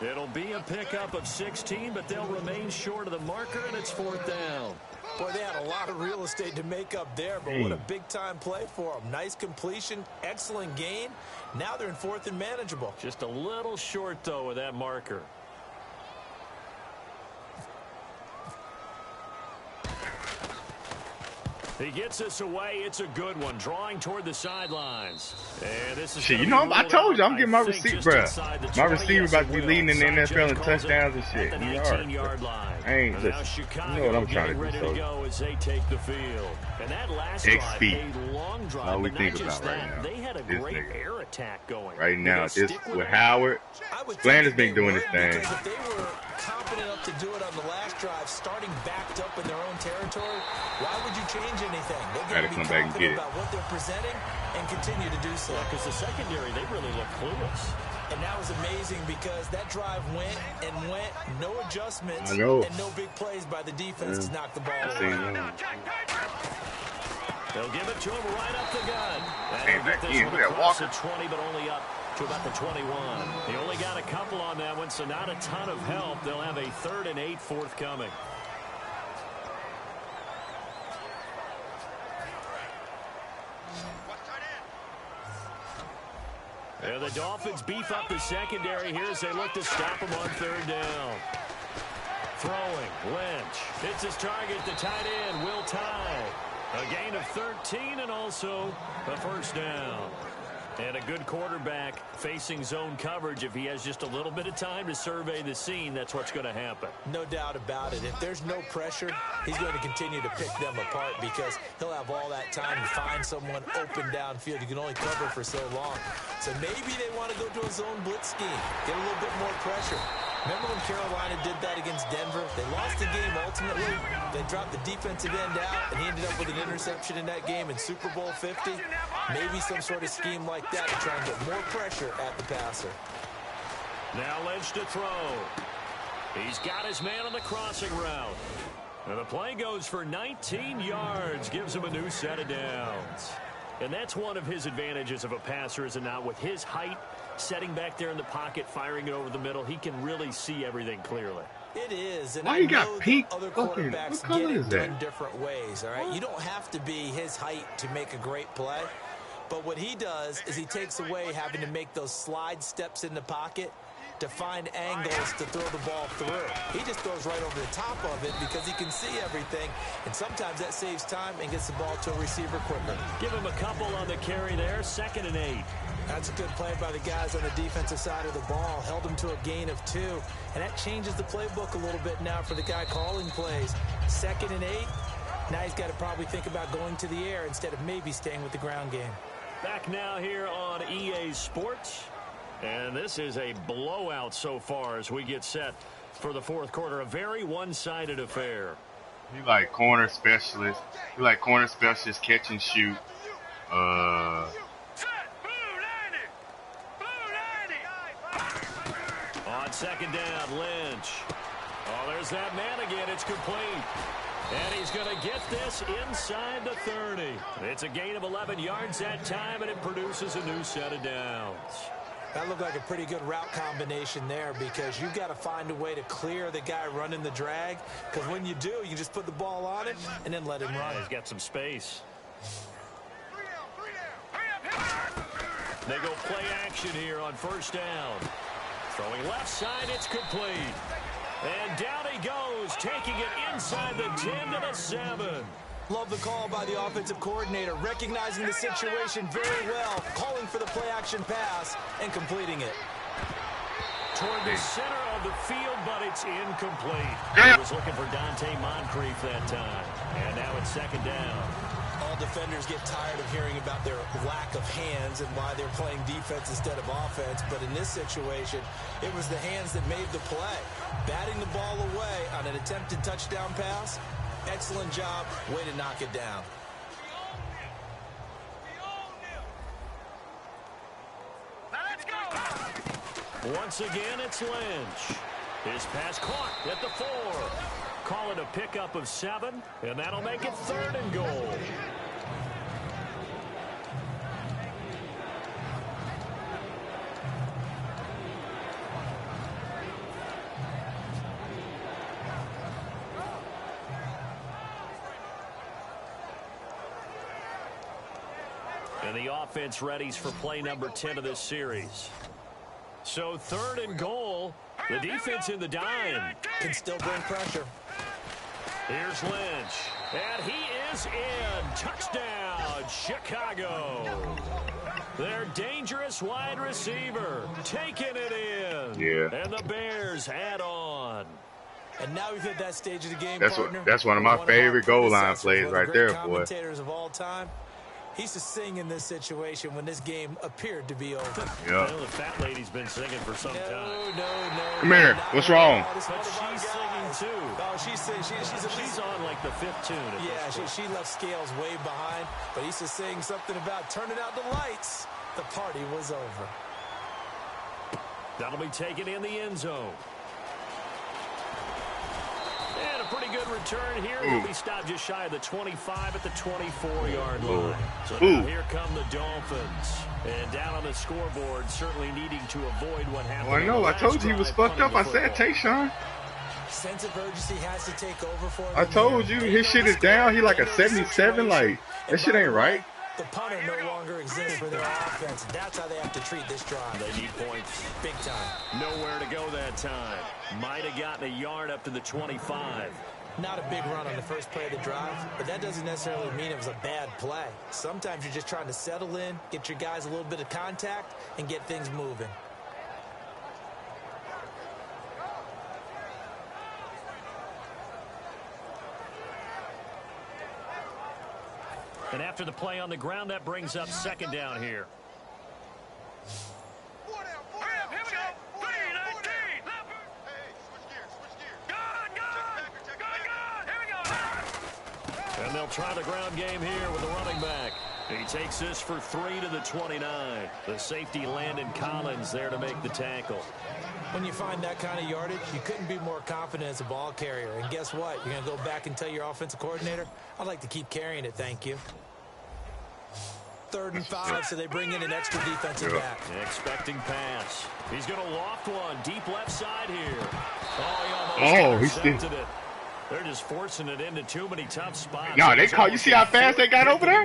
It'll be a pickup of 16, but they'll remain short of the marker, and it's fourth down. Boy, they had a lot of real estate to make up there, but what a big-time play for them. Nice completion, excellent gain. Now they're in fourth and manageable. Just a little short, though, with that marker. He gets us away. It's a good one. Drawing toward the sidelines. And this is shit, you know, I told you I'm getting my receiver, bro. My receiver about to be leading in the NFL in touchdowns and shit. I ain't just, you know what I'm trying to do, so. XP. All we think about right now. They had a great air attack going. Right now, this with Howard. Flanders been doing his thing. If they were confident enough to do it on the last drive, starting backed up in their own territory, why would you change anything? They've got to be confident about what they're presenting and continue to do so. Because the secondary, they really look clueless. And that was amazing because that drive went and went, no adjustments, and no big plays by the defense to knock the ball away. They'll give it to him right up the gut. Came back in. Look at Walker. 20, but only up to about the 21. He only got a couple on that one, so not a ton of help. They'll have a 3rd and 8 forthcoming. And the Dolphins beef up the secondary here as they look to stop him on 3rd down. Throwing, Lynch. It's his target, the tight end, Will Tye. A gain of 13 and also a first down. And a good quarterback facing zone coverage. If he has just a little bit of time to survey the scene, that's what's going to happen. No doubt about it. If there's no pressure, he's going to continue to pick them apart because he'll have all that time to find someone open downfield. You can only cover for so long. So maybe they want to go to a zone blitz scheme, get a little bit more pressure. Remember when Carolina did that against Denver? They lost the game ultimately. They dropped the defensive end out, and he ended up with an interception in that game in Super Bowl 50. Maybe some sort of scheme like that to try and get more pressure at the passer. Now Lynch to throw. He's got his man on the crossing route. And the play goes for 19 yards, gives him a new set of downs. And that's one of his advantages of a passer, is it not? With his height, setting back there in the pocket, firing it over the middle, he can really see everything clearly. It is, and why I you got know pink? Other quarterbacks get it that? done different ways, all right? You don't have to be his height to make a great play, but what he does is he takes away having to make those slide steps in the pocket to find angles to throw the ball through. He just throws right over the top of it because he can see everything, and sometimes that saves time and gets the ball to a receiver quicker. Give him a couple on the carry there, 2nd and 8. That's a good play by the guys on the defensive side of the ball. Held him to a gain of 2, and that changes the playbook a little bit now for the guy calling plays. 2nd and 8. Now he's got to probably think about going to the air instead of maybe staying with the ground game. Back now here on EA Sports. And this is a blowout so far as we get set for the 4th quarter. A very one-sided affair. You like corner specialist. You like corner specialist, catch and shoot. On 2nd down, Lynch. Oh, there's that man again. It's complete. And he's going to get this inside the 30. It's a gain of 11 yards that time, and it produces a new set of downs. That looked like a pretty good route combination there because you've got to find a way to clear the guy running the drag, because when you do, you just put the ball on it and then let him run. He's got some space. They go play action here on 1st down. Throwing left side, it's complete. And down he goes, taking it inside the 10 to the 7. Love the call by the offensive coordinator, recognizing the situation very well, calling for the play-action pass and completing it. Toward the center of the field, but it's incomplete. He was looking for Dante Moncrief that time. And now it's 2nd down. All defenders get tired of hearing about their lack of hands and why they're playing defense instead of offense. But in this situation, it was the hands that made the play. Batting the ball away on an attempted touchdown pass. Excellent job. Way to knock it down. Once again, it's Lynch. His pass caught at the 4. Call it a pickup of 7, and that'll make it 3rd and goal. And the offense readies for play number 10 of this series. So 3rd and goal. The defense in the dime. Can still bring pressure. Here's Lynch. And he is in. Touchdown, Chicago. Their dangerous wide receiver taking it in. Yeah. And the Bears add on. And now we've hit that stage of the game, That's one of my favorite goal line plays right there, boy. Commentators of all time. He's just singing in this situation when this game appeared to be over. Yeah. Well, the fat lady's been singing for some time. No. Come here. What's wrong? But she's singing too. Oh, she's on like the 5th tune. Yeah, she left Scales way behind. But he's just saying something about turning out the lights. The party was over. That'll be taken in the end zone. And a pretty good return here. He'll be stopped just shy of the 25 at the 24-yard line. So now here come the Dolphins. And down on the scoreboard, certainly needing to avoid what happened. Well, I know. I told you he was fucked up. I said, Tayshaun. Sense of urgency has to take over for him. I told you. His shit is down. He like a 77. Like, that shit ain't right. The punter no longer exists for their offense. That's how they have to treat this drive. They need points. Big time. Nowhere to go that time. Might have gotten a yard up to the 25. Not a big run on the first play of the drive, but that doesn't necessarily mean it was a bad play. Sometimes you're just trying to settle in, get your guys a little bit of contact, and get things moving. And after the play on the ground, that brings up 2nd down here. And they'll try the ground game here with the running back. He takes this for 3 to the 29. The safety Landon Collins there to make the tackle. When you find that kind of yardage, you couldn't be more confident as a ball carrier. And guess what? You're going to go back and tell your offensive coordinator, I'd like to keep carrying it, thank you. 3rd and 5, so they bring in an extra defensive back. Expecting pass. He's going to loft one deep left side here. Oh, he almost intercepted it. They're just forcing it into too many tough spots. No, they call. You see how fast they got over there?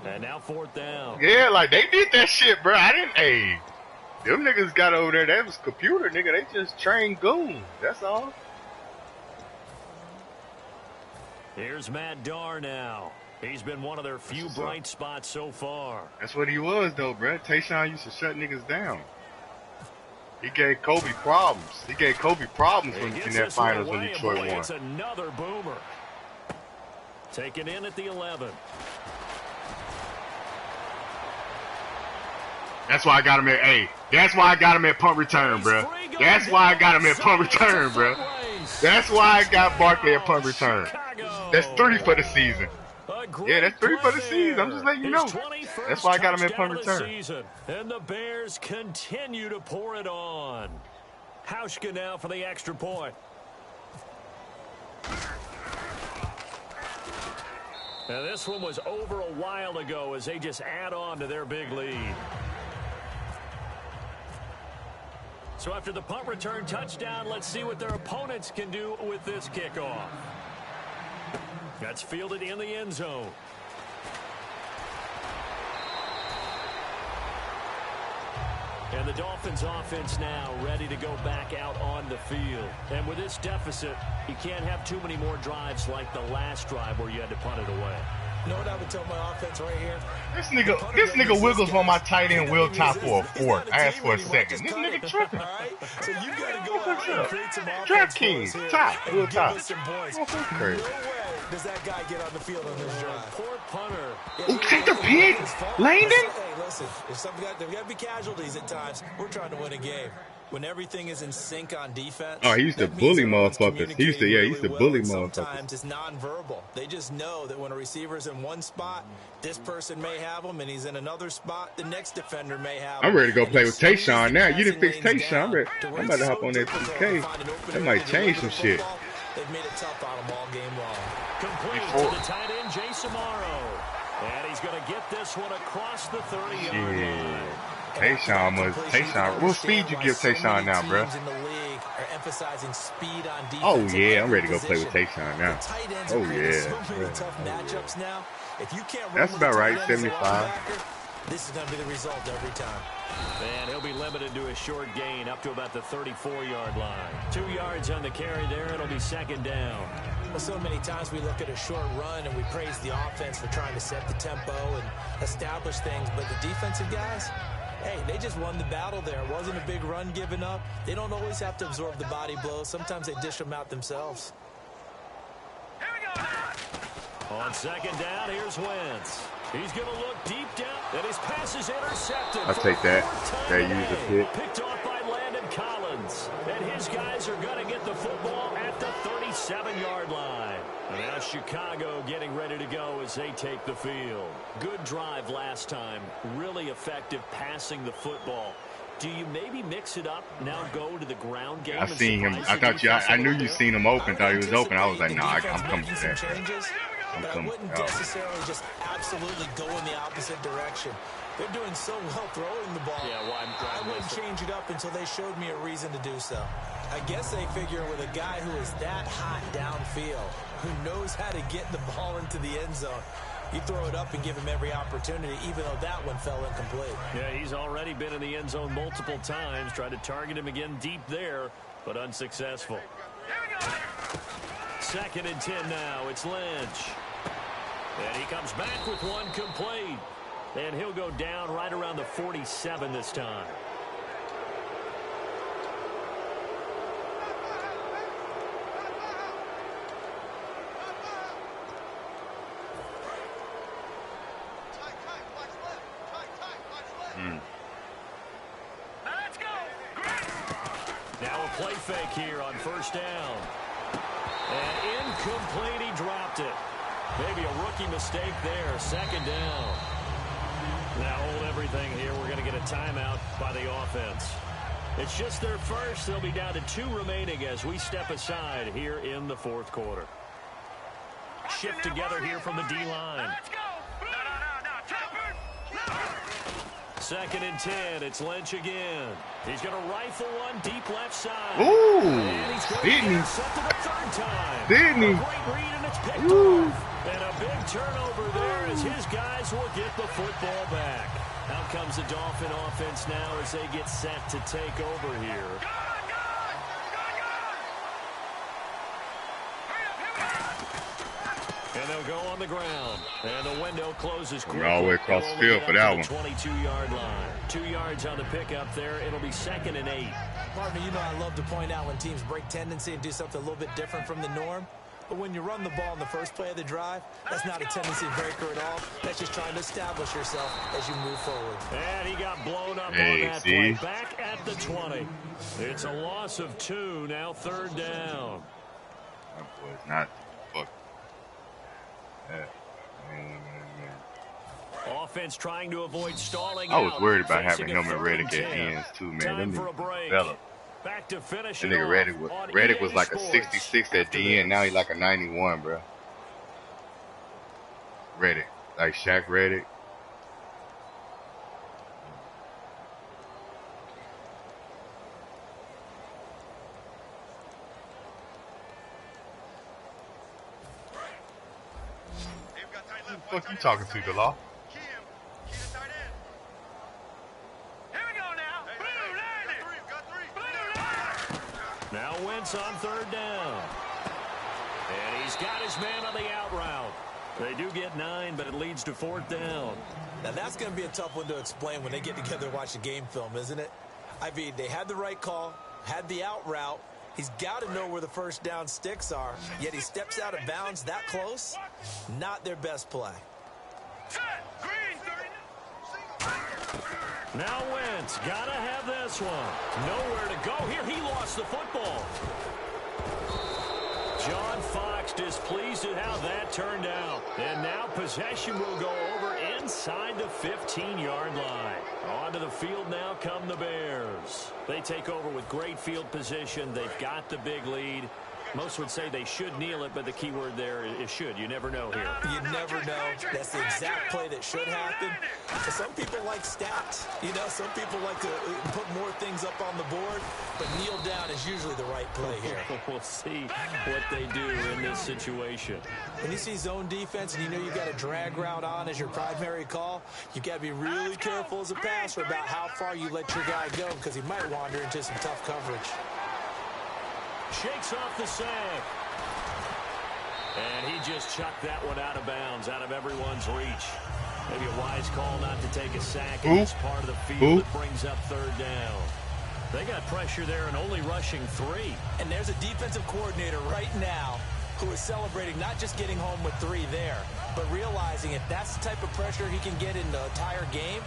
And now 4th down. Yeah, like they did that shit, bro. I didn't. Hey, Them niggas got over there. That was computer, nigga. They just trained goons. That's all. Here's Matt Darr now. He's been one of their few bright spots so far. That's what he was, though, bro. Tayshaun used to shut niggas down. He gave Kobe problems. He gave Kobe problems in that finals when Detroit won. It's another boomer. Taken in at the 11. That's why I got him at that's why I got him at punt return, bro. That's why I got him at punt return, bro. That's why I got Barkley at punt return. That's 3 for the season. Yeah, that's 3 for the season. I'm just letting you know. That's why I got him at punt return. And the Bears continue to pour it on. Hauschka now for the extra point. Now this one was over a while ago as they just add on to their big lead. So after the punt return touchdown, let's see what their opponents can do with this kickoff. That's fielded in the end zone. And the Dolphins offense now ready to go back out on the field. And with this deficit, you can't have too many more drives like the last drive where you had to punt it away. You know what I would tell my offense right here? This nigga wiggles on my tight end wheel top for a fourth. I asked for a second. This nigga tripping. All right? So you got to go out and create some offense. DraftKings, top, wheel top. No way does that guy get on the field on this drive. Poor punter. Ooh, take the pick. Landon? Hey, listen, there's got to be casualties at times. We're trying to win a game. When everything is in sync on defense. Oh, he used to bully motherfuckers. He used to bully motherfuckers. Sometimes it's nonverbal. They just know that when a receiver's in one spot, this person may have him, and he's in another spot, the next defender may have him. I'm ready to go play with Tayshaun now. You didn't fix Tayshaun. I'm about to hop on that 2K. That might change some shit. They've made it tough on him all game long. Complete to the tight end, Jay Samaro. And he's going to get this one across the 30-yard line. Tayshaun, what speed you give Tayshaun now, bro? Oh, yeah, I'm ready to go play with Tayshaun now. Oh, yeah. That's about right, 75. This is going to be the result every time. And he'll be limited to a short gain up to about the 34-yard line. 2 yards on the carry there. It'll be second down. Well, so many times we look at a short run and we praise the offense for trying to set the tempo and establish things. But the defensive guys, hey, they just won the battle there. It wasn't a big run given up. They don't always have to absorb the body blows. Sometimes they dish them out themselves. Here we go. On second down, here's Wentz. He's going to look deep down, and his pass is intercepted. I'll take that. They use the pick. Picked off by Landon Collins. And his guys are going to get the football at the 37-yard line. And now Chicago getting ready to go as they take the field. Good drive last time. Really effective passing the football. Do you maybe mix it up, now go to the ground game? I seen him. I knew you seen him open. Thought he was open. I was like, nah, I'm coming to that. But I wouldn't necessarily just absolutely go in the opposite direction. They're doing so well throwing the ball. Yeah, well, I wouldn't change it up until they showed me a reason to do so. I guess they figure with a guy who is that hot downfield, who knows how to get the ball into the end zone, you throw it up and give him every opportunity, even though that one fell incomplete. Yeah, he's already been in the end zone multiple times. Tried to target him again deep there, but unsuccessful. Second and 10 now. It's Lynch. And he comes back with one complete. And he'll go down right around the 47 this time. Let's go. Now a play fake here on first down. And incomplete, he dropped it. Maybe a rookie mistake there. Second down. Now hold everything here. We're going to get a timeout by the offense. It's just their first. They'll be down to 2 remaining as we step aside here in the fourth quarter. Shift together here from the D-line. Let's go. No. Second and 10. It's Lynch again. He's going to rifle one deep left side. Ooh, and he's going to intercept it a third time. Didn't he? A great read, and it's picked off. And a big turnover there as his guys will get the football back. Out comes the Dolphin offense now as they get set to take over here. And they'll go on the ground. And the window closes quickly. We're all the way across the field for that one. 22-yard line. 2 yards on the pickup there. It'll be 2nd and 8. Partner, you know I love to point out when teams break tendency and do something a little bit different from the norm. But when you run the ball in the first play of the drive, that's not a tendency breaker at all. That's just trying to establish yourself as you move forward. And he got blown up on that play. Back at the 20. It's a loss of 2. Now 3rd down. That boy's not fuck. Offense trying to avoid stalling. I was worried about having him and Reddick at ends too, man. Time for a break. Back to finish. That nigga Reddick was like a 66 at the end. Now he's like a 91, bro. Reddick, like Shaq Reddick. What the fuck you talking to, DeLaw? Now Wentz on 3rd down. And he's got his man on the out route. They do get 9, but it leads to 4th down. Now that's going to be a tough one to explain when they get together and watch the game film, isn't it? I mean, they had the right call, had the out route. He's got to know where the first down sticks are, yet he steps out of bounds that close. Not their best play. Now Wentz, gotta have this one. Nowhere to go here. He lost the football. John Fox displeased at how that turned out. And now possession will go over inside the 15-yard line. Onto the field now come the Bears. They take over with great field position. They've got the big lead. Most would say they should kneel it, but the key word there is should. You never know here. You never know. That's the exact play that should happen. Some people like stats. You know, some people like to put more things up on the board, but kneel down is usually the right play here. We'll see what they do in this situation. When you see zone defense and you know you've got a drag route on as your primary call, you've got to be really careful as a passer about how far you let your guy go because he might wander into some tough coverage. Shakes off the sack. And he just chucked that one out of bounds, out of everyone's reach. Maybe a wise call not to take a sack in this part of the field that brings up 3rd down. They got pressure there and only rushing 3. And there's a defensive coordinator right now who is celebrating not just getting home with 3 there, but realizing if that's the type of pressure he can get in the entire game,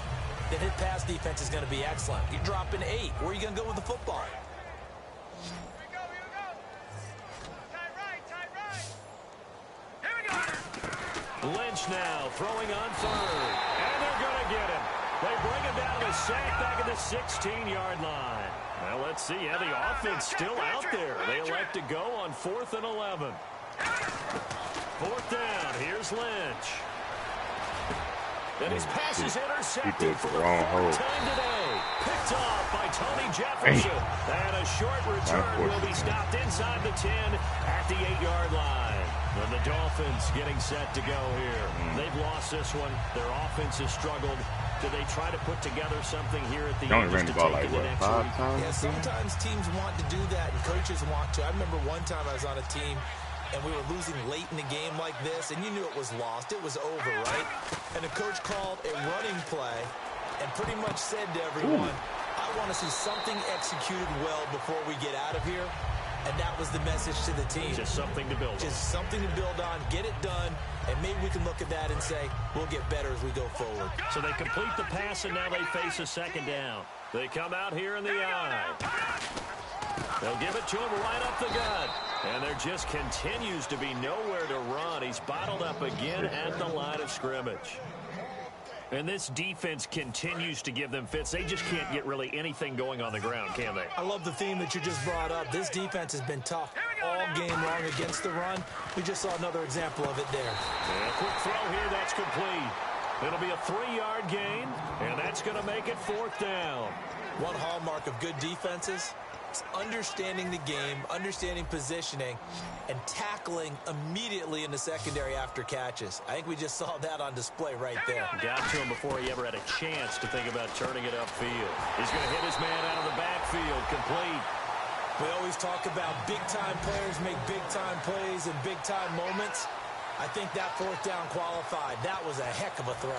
then his pass defense is going to be excellent. You're dropping 8. Where are you going to go with the football? Lynch now throwing on 3rd. And they're going to get him. They bring him down to the sack back at the 16-yard line. Well, let's see. Yeah, the offense still out there. They elect to go on 4th and 11. 4th down. Here's Lynch. And his pass is intercepted for the 4th time today. Picked off by Tony Jefferson. And a short return will be stopped inside the 10 at the 8-yard line. And the Dolphins getting set to go here. They've lost this one. Their offense has struggled. Do they try to put together something here at the end just to take it the next week? Yeah, sometimes teams want to do that, and coaches want to. I remember one time I was on a team, and we were losing late in the game like this, and you knew it was lost. It was over, right? And the coach called a running play and pretty much said to everyone, I want to see something executed well before we get out of here. And that was the message to the team. Just something to build on. Just something to build on, get it done, and maybe we can look at that and say, we'll get better as we go forward. So they complete the pass, and now they face a 2nd down. They come out here in the eye. They'll give it to him right up the gut. And there just continues to be nowhere to run. He's bottled up again at the line of scrimmage. And this defense continues to give them fits. They just can't get really anything going on the ground, can they? I love the theme that you just brought up. This defense has been tough all game long against the run. We just saw another example of it there. And a quick throw here, that's complete. It'll be a 3-yard gain, and that's going to make it 4th down. One hallmark of good defenses It's understanding the game, understanding positioning, and tackling immediately in the secondary after catches. I think we just saw that on display right there. Got to him before he ever had a chance to think about turning it upfield. He's going to hit his man out of the backfield, complete. We always talk about big-time players make big-time plays in big-time moments. I think that fourth down qualified. That was a heck of a throw.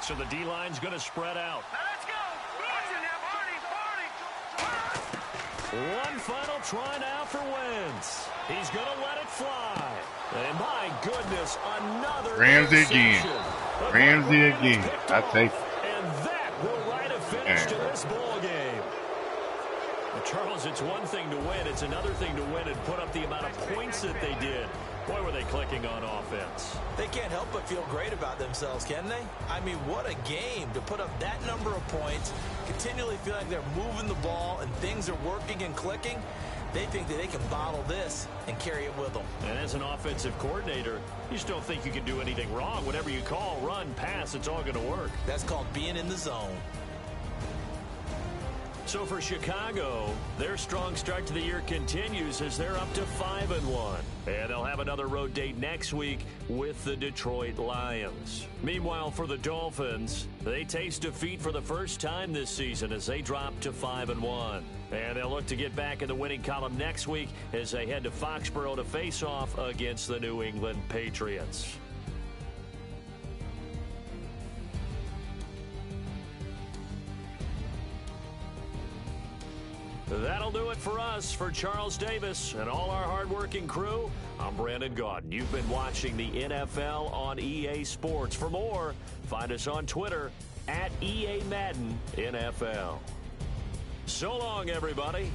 So the D-line's going to spread out. Let's go. One final try now for Wentz. He's going to let it fly. And my goodness, another Ramsey again. Ramsey again. I take it. And that will write a finish to this ball game. Well, Charles, it's one thing to win. It's another thing to win and put up the amount of points that they did. Boy, were they clicking on offense. They can't help but feel great about themselves, can they? I mean, what a game to put up that number of points, continually feel like they're moving the ball and things are working and clicking. They think that they can bottle this and carry it with them. And as an offensive coordinator, you just don't think you can do anything wrong. Whatever you call, run, pass, it's all going to work. That's called being in the zone. So for Chicago, their strong start to the year continues as they're up to 5-1. And they'll have another road date next week with the Detroit Lions. Meanwhile, for the Dolphins, they taste defeat for the first time this season as they drop to 5-1. And they'll look to get back in the winning column next week as they head to Foxborough to face off against the New England Patriots. That'll do it for us. For Charles Davis and all our hardworking crew, I'm Brandon Gaudin. You've been watching the NFL on EA Sports. For more, find us on Twitter at EA Madden NFL. So long, everybody.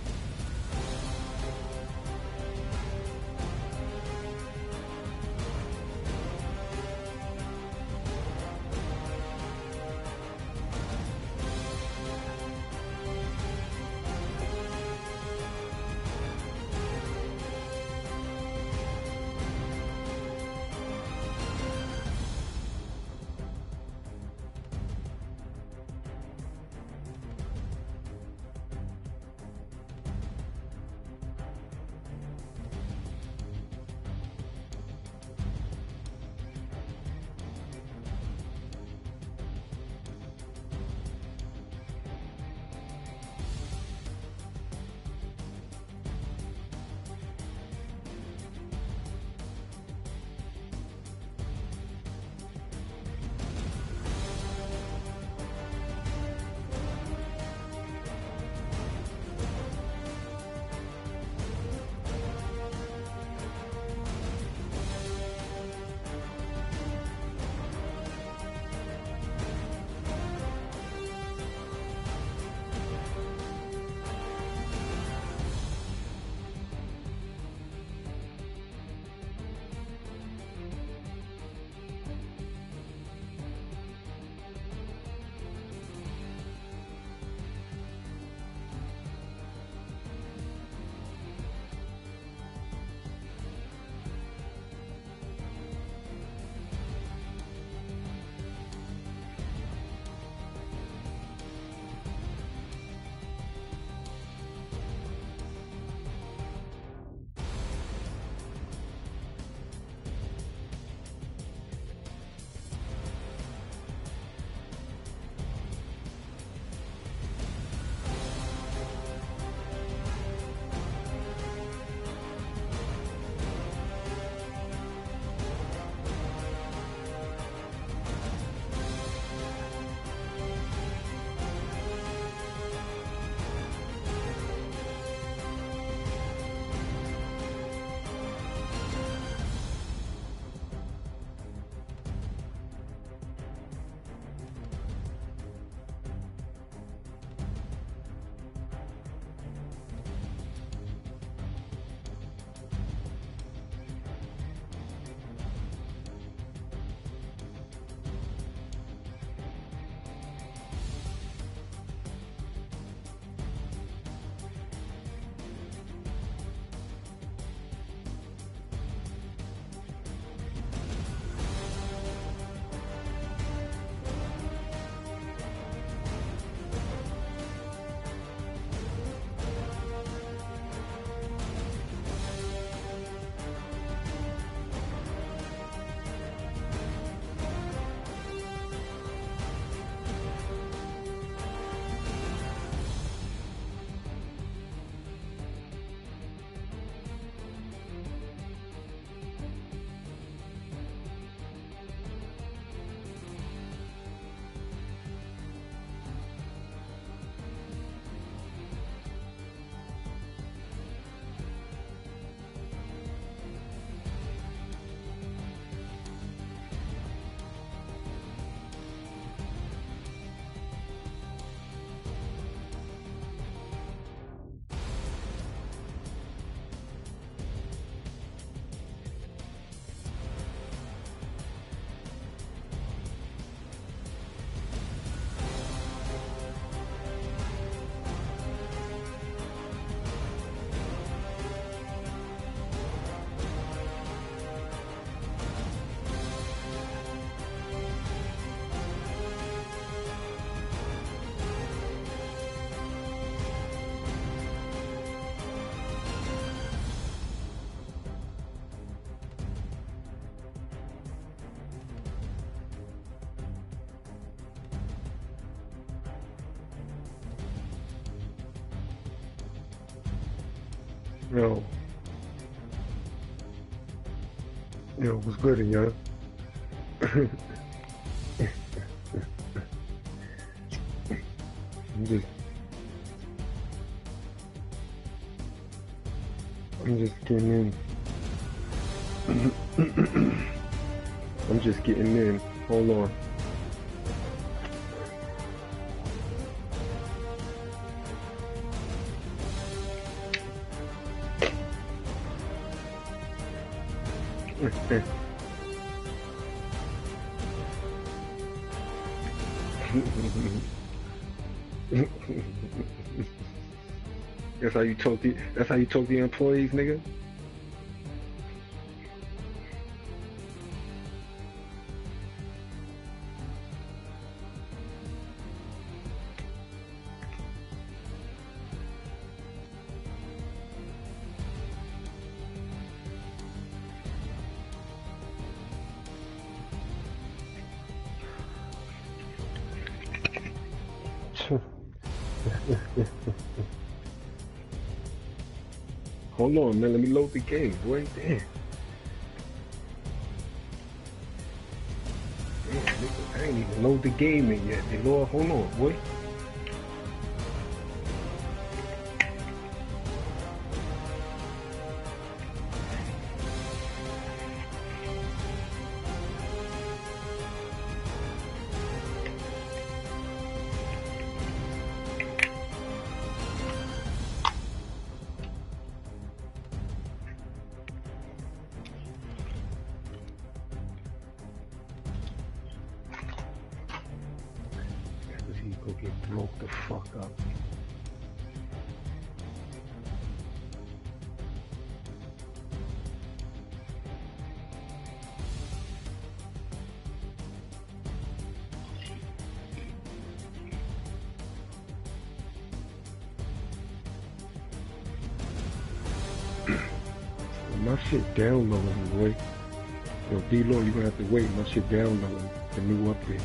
Yo, what's good, yo? I'm just getting in. I'm just getting in. Hold on. That's how you talk to your employees, nigga. Hold on, man. Let me load the game, boy. Damn. Nigga, I ain't even load the game in yet. Hey, Lord, hold on, boy. Go get broke the fuck up. My shit downloading, boy. Yo, D-Lo, you gonna have to wait. My shit downloading. The new update.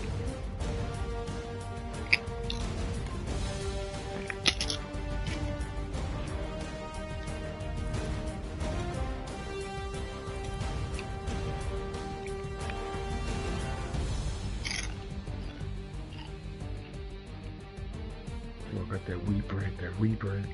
I got that rebrand.